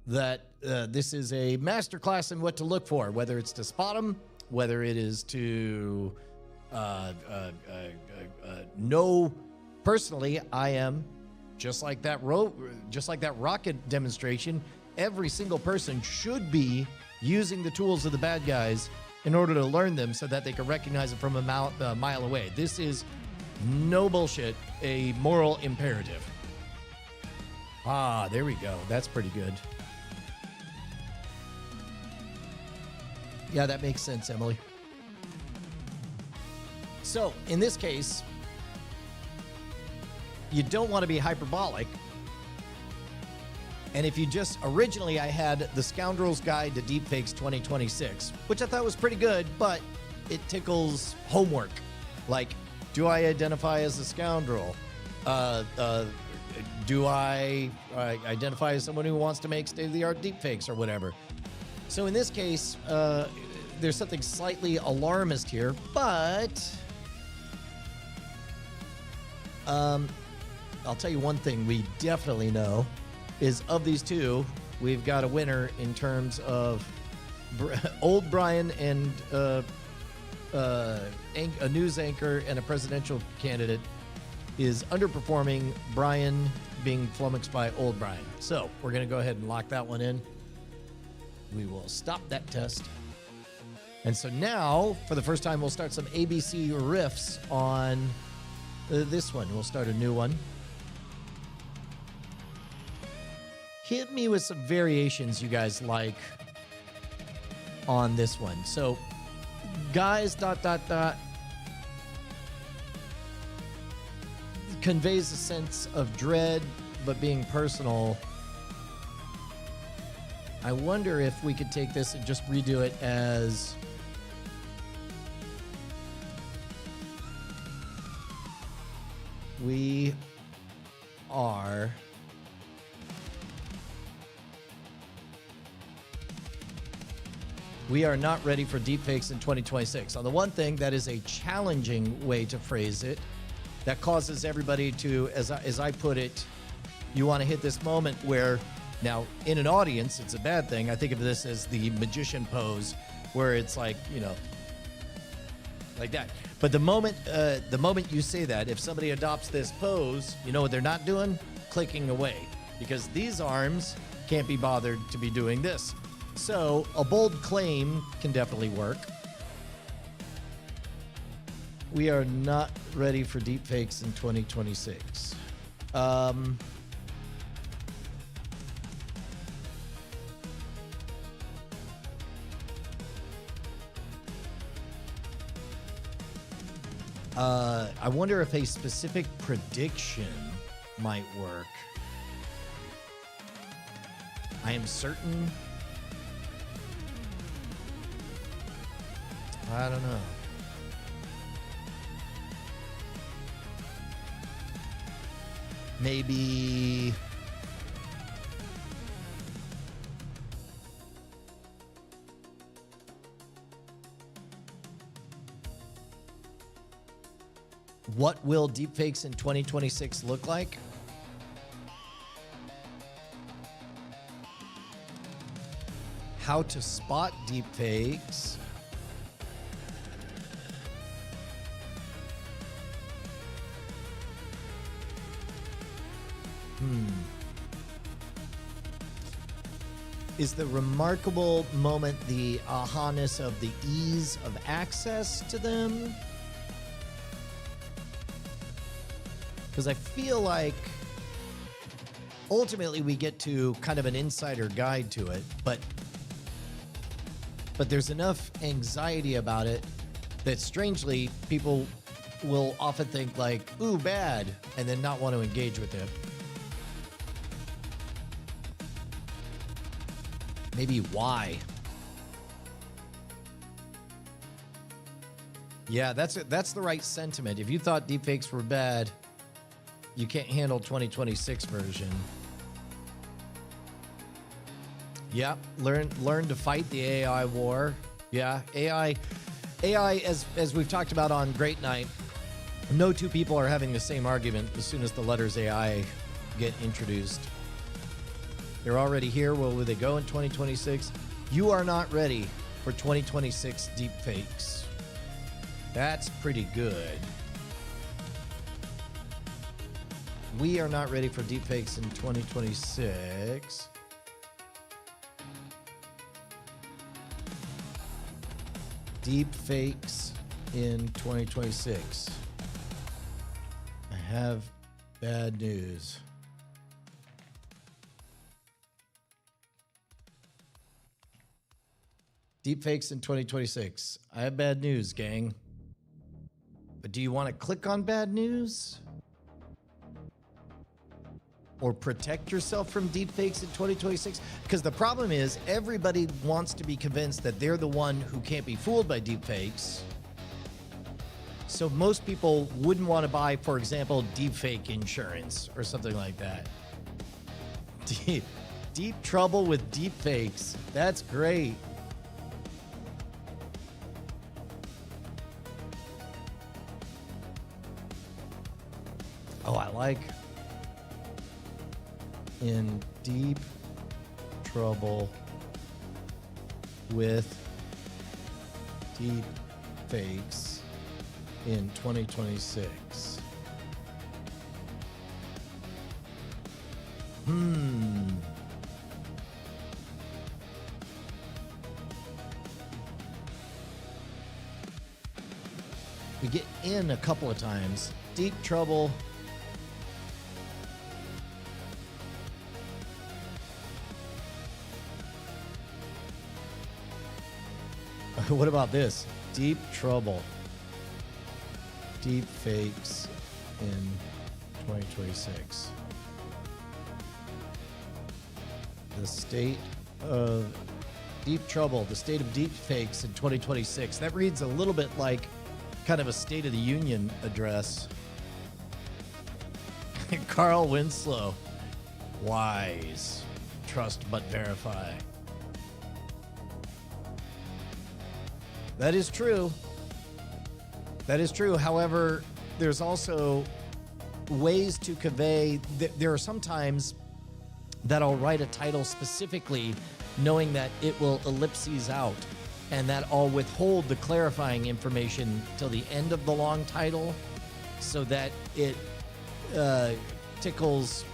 that this is a masterclass in what to look for, whether it's to spot them, whether it is to know. Personally, I am just like that rocket demonstration. Every single person should be using the tools of the bad guys in order to learn them so that they can recognize it from a mile away. This is no bullshit, a moral imperative. Ah, there we go. That's pretty good. Yeah, that makes sense, Emily. So, in this case, you don't want to be hyperbolic. And if you just, originally I had the Scoundrel's Guide to Deepfakes 2026, which I thought was pretty good, but it tickles homework. Like, do I identify as a scoundrel? Do I identify as someone who wants to make state-of-the-art deepfakes or whatever? So in this case, there's something slightly alarmist here, but I'll tell you one thing we definitely know is of these two, we've got a winner in terms of old Brian and a news anchor and a presidential candidate is underperforming Brian being flummoxed by old Brian. So we're going to go ahead and lock that one in. We will stop that test. And so now, for the first time, we'll start some ABC riffs on this one. We'll start a new one. Hit me with some variations you guys like on this one. So, guys, ... conveys a sense of dread, but being personal. I wonder if we could take this and just redo it as we are not ready for deepfakes in 2026. On the one thing, that is a challenging way to phrase it. That causes everybody to, as I put it, you want to hit this moment where, now in an audience, it's a bad thing. I think of this as the magician pose, where it's like, you know, like that. But the moment you say that, if somebody adopts this pose, you know what they're not doing? Clicking away, because these arms can't be bothered to be doing this. So a bold claim can definitely work. We are not ready for deepfakes in 2026. I wonder if a specific prediction might work. I am certain. I don't know. Maybe what will deepfakes in 2026 look like? How to spot deepfakes. Is the remarkable moment the aha-ness of the ease of access to them? Because I feel like ultimately we get to kind of an insider guide to it, but there's enough anxiety about it that strangely people will often think like, ooh, bad, and then not want to engage with it. Maybe why? Yeah, that's the right sentiment. If you thought deepfakes were bad, you can't handle 2026 version. Yeah, learn to fight the AI war. Yeah, AI as we've talked about on Great Night, no two people are having the same argument as soon as the letters AI get introduced. They're already here. Well, will they go in 2026? You are not ready for 2026 deepfakes. That's pretty good. We are not ready for deepfakes in 2026. Deepfakes in 2026. I have bad news. Deepfakes in 2026. I have bad news, gang. But do you want to click on bad news? Or protect yourself from deepfakes in 2026? Because the problem is everybody wants to be convinced that they're the one who can't be fooled by deepfakes. So most people wouldn't want to buy, for example, deepfake insurance or something like that. Deep trouble with deepfakes. That's great. Oh, I like in deep trouble with deep fakes in 2026. We get in a couple of times. Deep trouble. What about this? Deep trouble. Deep fakes in 2026. The state of deep trouble. The state of deep fakes in 2026. That reads a little bit like kind of a State of the Union address. Carl Winslow. Wise. Trust but verify. That is true. That is true. However, there's also ways to convey. There are some times that I'll write a title specifically knowing that it will ellipses out and that I'll withhold the clarifying information till the end of the long title so that it tickles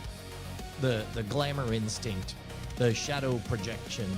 the glamour instinct, the shadow projection.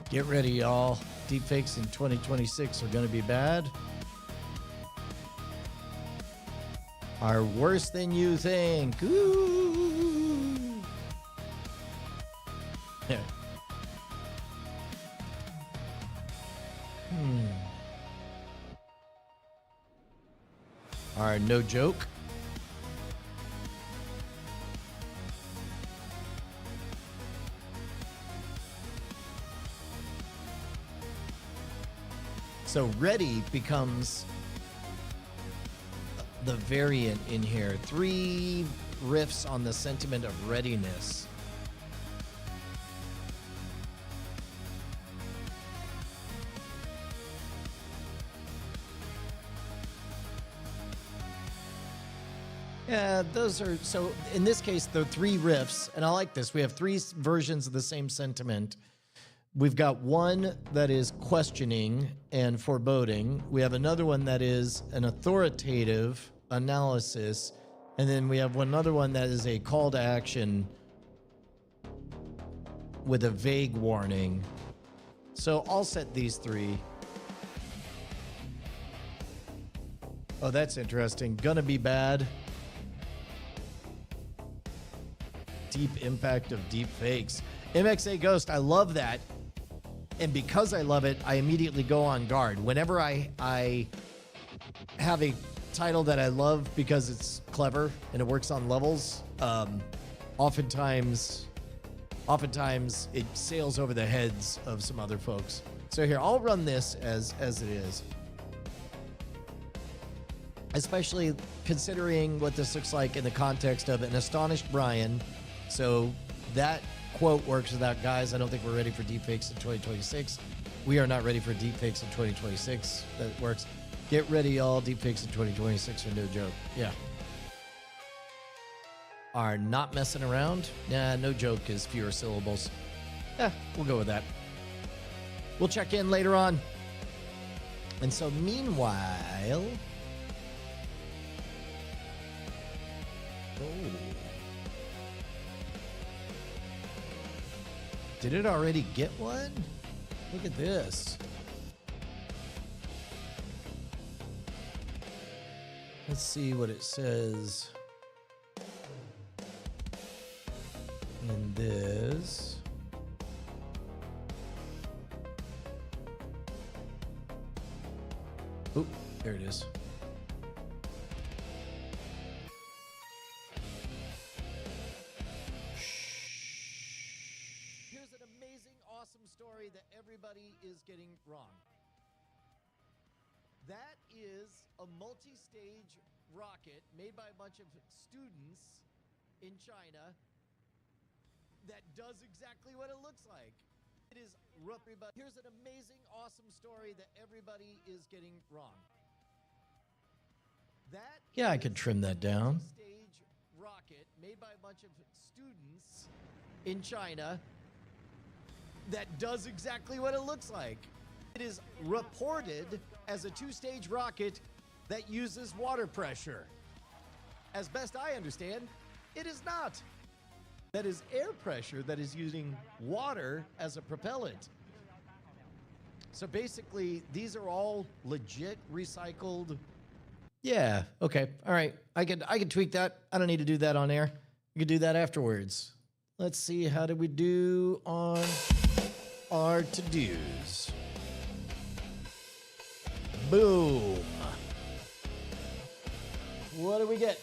Get ready, y'all. Deepfakes in 2026 are going to be bad. Are worse than you think. Ooh. Yeah. Are no joke. So ready becomes the variant in here. 3 riffs on the sentiment of readiness. Yeah, those are, so in this case, the 3 riffs, and I like this. We have 3 versions of the same sentiment. We've got one that is questioning and foreboding. We have another one that is an authoritative analysis. And then we have another one that is a call to action with a vague warning. So I'll set these 3. Oh, that's interesting. Gonna be bad. Deep impact of deep fakes. MXA Ghost, I love that. And because I love it, I immediately go on guard. Whenever I have a title that I love because it's clever and it works on levels, oftentimes it sails over the heads of some other folks. So here, I'll run this as it is. Especially considering what this looks like in the context of an astonished Brian. So that quote works without, guys, I don't think we're ready for deepfakes in 2026. We are not ready for deepfakes in 2026. That works. Get ready, y'all. Deepfakes in 2026 are no joke. Yeah. Are not messing around? Nah, no joke is fewer syllables. Yeah, we'll go with that. We'll check in later on. And so meanwhile... Oh. Did it already get one? Look at this. Let's see what it says in this. Oh, there it is. That everybody is getting wrong. That is a multi-stage rocket made by a bunch of students in China that does exactly what it looks like. It is everybody. Here's an amazing, awesome story that everybody is getting wrong. That I could trim that down. Stage rocket made by a bunch of students in China that does exactly what it looks like. It is reported as a 2-stage rocket that uses water pressure. As best I understand, it is not. That is air pressure that is using water as a propellant. So basically, these are all legit recycled. Yeah, okay, all right. I could tweak that. I don't need to do that on air. You can do that afterwards. Let's see, how did we do on our to-dos? Boom. What do we get?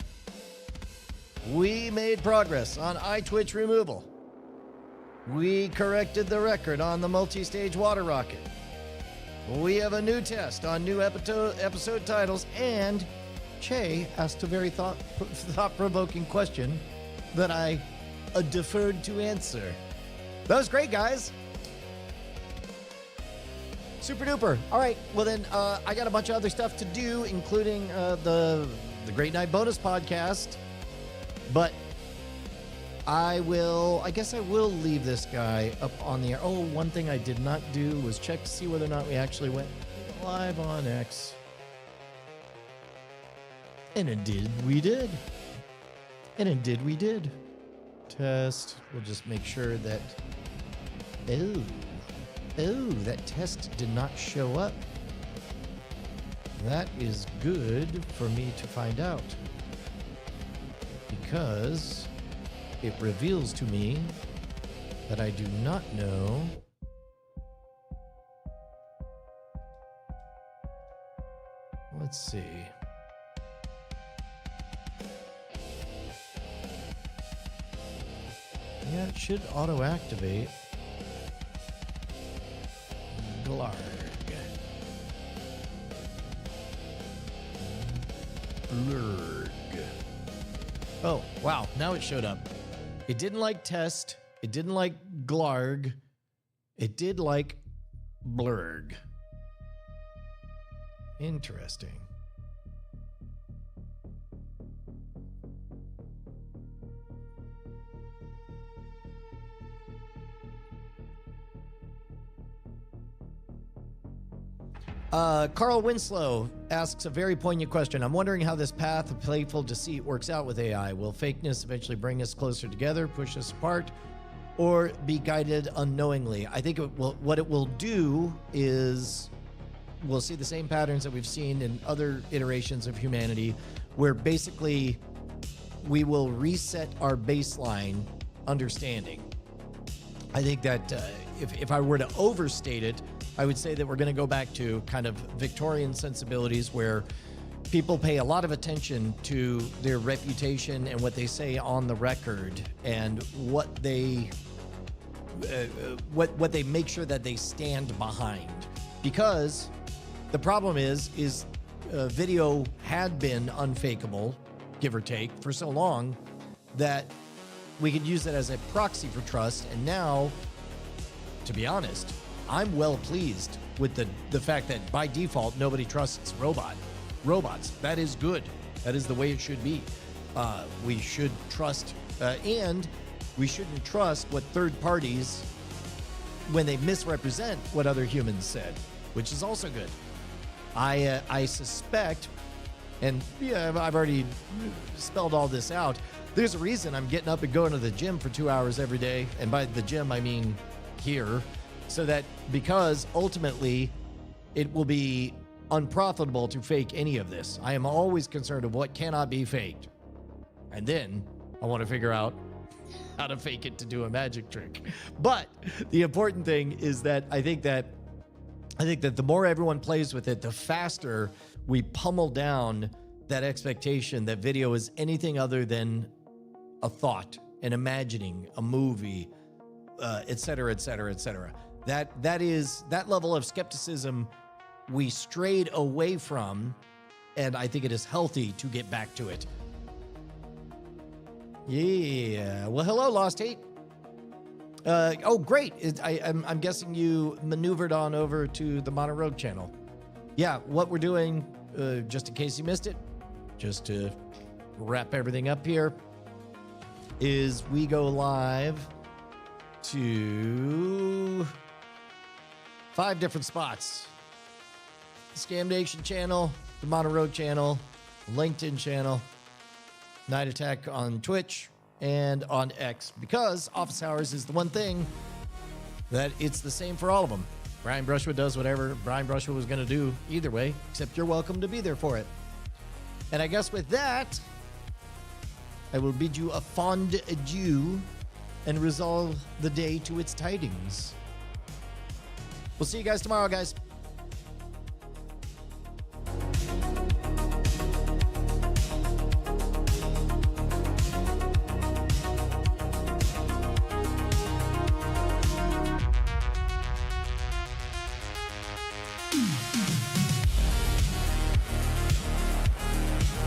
We made progress on iTwitch removal. We corrected the record on the multi-stage water rocket. We have a new test on new episode titles, and Che asked a very thought-provoking question that I deferred to answer. That was great, guys. Super duper. All right, well then, I got a bunch of other stuff to do, including the Great Night Bonus podcast. But I guess I will leave this guy up on the air. Oh, one thing I did not do was check to see whether or not we actually went live on X. And indeed we did. And indeed we did. Test. We'll just make sure that... Oh, that test did not show up. That is good for me to find out. Because it reveals to me that I do not know let's see. Yeah, it should auto-activate. Glarg. Blurg. Oh, wow. Now it showed up. It didn't like test. It didn't like Glarg. It did like Blurg. Interesting. Carl Winslow asks a very poignant question. I'm wondering how this path of playful deceit works out with AI. Will fakeness eventually bring us closer together, push us apart, or be guided unknowingly? I think what it will do is we'll see the same patterns that we've seen in other iterations of humanity, where basically we will reset our baseline understanding. I think that if I were to overstate it, I would say that we're going to go back to kind of Victorian sensibilities where people pay a lot of attention to their reputation and what they say on the record and what they make sure that they stand behind. Because the problem is video had been unfakeable, give or take, for so long that we could use it as a proxy for trust. And now, to be honest, I'm well pleased with the fact that by default, nobody trusts robots. That is good. That is the way it should be. We should trust, and we shouldn't trust what third parties, when they misrepresent what other humans said, which is also good. I suspect, and yeah, I've already spelled all this out. There's a reason I'm getting up and going to the gym for 2 hours every day. And by the gym, I mean here. So that because ultimately it will be unprofitable to fake any of this. I am always concerned of what cannot be faked. And then I want to figure out how to fake it to do a magic trick. But the important thing is that I think that the more everyone plays with it, the faster we pummel down that expectation that video is anything other than a thought, an imagining, a movie, et cetera, et cetera, et cetera. That level of skepticism we strayed away from, and I think it is healthy to get back to it. Yeah. Well, hello, Lost Hate. Oh, great. I'm guessing you maneuvered on over to the Mono Rogue channel. Yeah, what we're doing, just in case you missed it, just to wrap everything up here, is we go live to 5 different spots. The Scam Nation channel, the Mono Rogue channel, LinkedIn channel, Night Attack on Twitch, and on X, because office hours is the one thing that it's the same for all of them. Brian Brushwood does whatever Brian Brushwood was going to do either way, except you're welcome to be there for it. And I guess with that, I will bid you a fond adieu and resolve the day to its tidings. We'll see you guys tomorrow, guys.